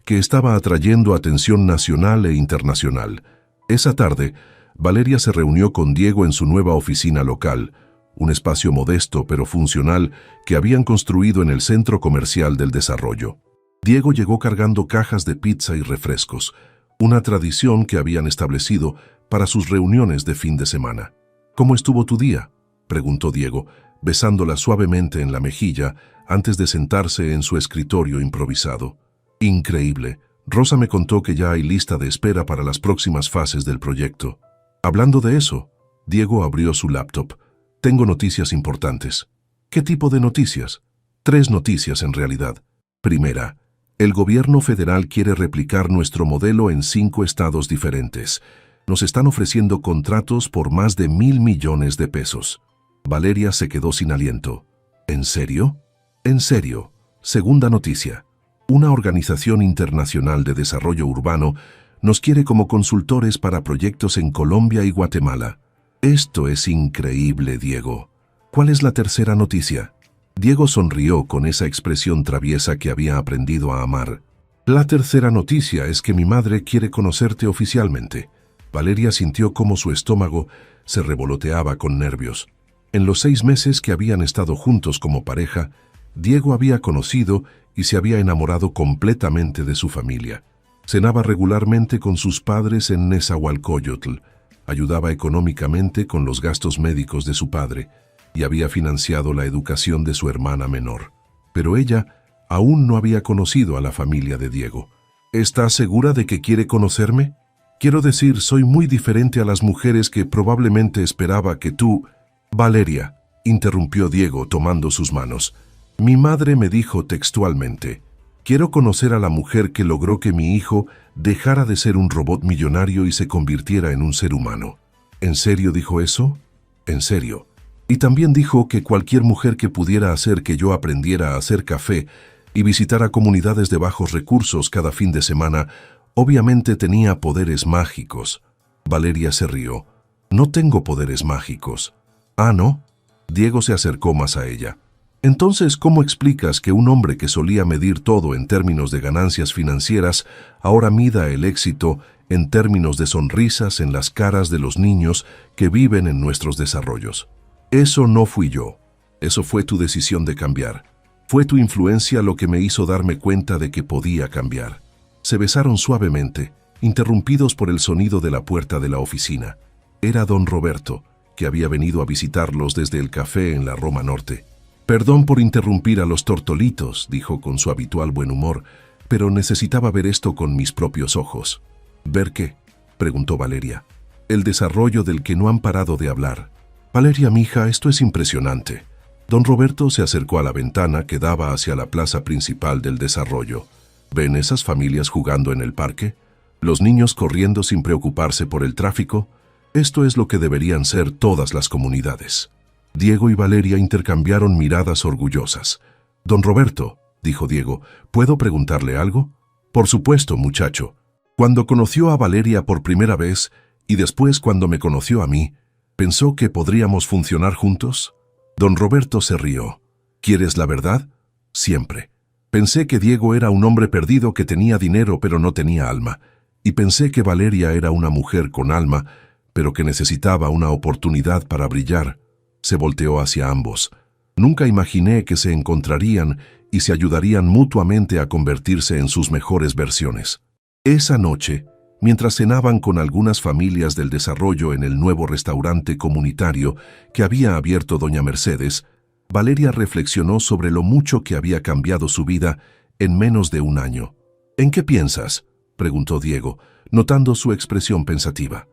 que estaba atrayendo atención nacional e internacional. Esa tarde, Valeria se reunió con Diego en su nueva oficina local, un espacio modesto pero funcional que habían construido en el Centro Comercial del Desarrollo. Diego llegó cargando cajas de pizza y refrescos, una tradición que habían establecido para sus reuniones de fin de semana. ¿Cómo estuvo tu día?, preguntó Diego, besándola suavemente en la mejilla antes de sentarse en su escritorio improvisado. Increíble. Rosa me contó que ya hay lista de espera para las próximas fases del proyecto. Hablando de eso, Diego abrió su laptop. Tengo noticias importantes. ¿Qué tipo de noticias? 3 noticias en realidad. Primera, el gobierno federal quiere replicar nuestro modelo en 5 estados diferentes. Nos están ofreciendo contratos por más de 1,000 millones de pesos. Valeria se quedó sin aliento. ¿En serio? En serio. Segunda noticia. Una organización internacional de desarrollo urbano nos quiere como consultores para proyectos en Colombia y Guatemala. Esto es increíble, Diego. ¿Cuál es la tercera noticia? Diego sonrió con esa expresión traviesa que había aprendido a amar. La tercera noticia es que mi madre quiere conocerte oficialmente. Valeria sintió cómo su estómago se revoloteaba con nervios. En los 6 meses que habían estado juntos como pareja, Diego había conocido y se había enamorado completamente de su familia. Cenaba regularmente con sus padres en Nezahualcóyotl, ayudaba económicamente con los gastos médicos de su padre y había financiado la educación de su hermana menor. Pero ella aún no había conocido a la familia de Diego. ¿Estás segura de que quiere conocerme? Quiero decir, soy muy diferente a las mujeres que probablemente esperaba que tú... Valeria, interrumpió Diego tomando sus manos. Mi madre me dijo textualmente, quiero conocer a la mujer que logró que mi hijo dejara de ser un robot millonario y se convirtiera en un ser humano. ¿En serio dijo eso? En serio. Y también dijo que cualquier mujer que pudiera hacer que yo aprendiera a hacer café y visitara comunidades de bajos recursos cada fin de semana, obviamente tenía poderes mágicos. Valeria se rió. No tengo poderes mágicos. Ah, ¿no? Diego se acercó más a ella. Entonces, ¿cómo explicas que un hombre que solía medir todo en términos de ganancias financieras ahora mida el éxito en términos de sonrisas en las caras de los niños que viven en nuestros desarrollos? Eso no fui yo. Eso fue tu decisión de cambiar. Fue tu influencia lo que me hizo darme cuenta de que podía cambiar. Se besaron suavemente, interrumpidos por el sonido de la puerta de la oficina. Era don Roberto, que había venido a visitarlos desde el café en la Roma Norte. Perdón por interrumpir a los tortolitos, dijo con su habitual buen humor, pero necesitaba ver esto con mis propios ojos. ¿Ver qué?, preguntó Valeria. El desarrollo del que no han parado de hablar. Valeria, mija, esto es impresionante. Don Roberto se acercó a la ventana que daba hacia la plaza principal del desarrollo. ¿Ven esas familias jugando en el parque? ¿Los niños corriendo sin preocuparse por el tráfico? Esto es lo que deberían ser todas las comunidades. Diego y Valeria intercambiaron miradas orgullosas. Don Roberto, dijo Diego, ¿puedo preguntarle algo? Por supuesto, muchacho. Cuando conoció a Valeria por primera vez y después cuando me conoció a mí, ¿pensó que podríamos funcionar juntos? Don Roberto se rió. ¿Quieres la verdad? Siempre. Pensé que Diego era un hombre perdido que tenía dinero pero no tenía alma. y pensé que Valeria era una mujer con alma, pero que necesitaba una oportunidad para brillar. Se volteó hacia ambos. Nunca imaginé que se encontrarían y se ayudarían mutuamente a convertirse en sus mejores versiones. Esa noche, mientras cenaban con algunas familias del desarrollo en el nuevo restaurante comunitario que había abierto doña Mercedes, Valeria reflexionó sobre lo mucho que había cambiado su vida en menos de un año. «¿En qué piensas?», preguntó Diego, notando su expresión pensativa.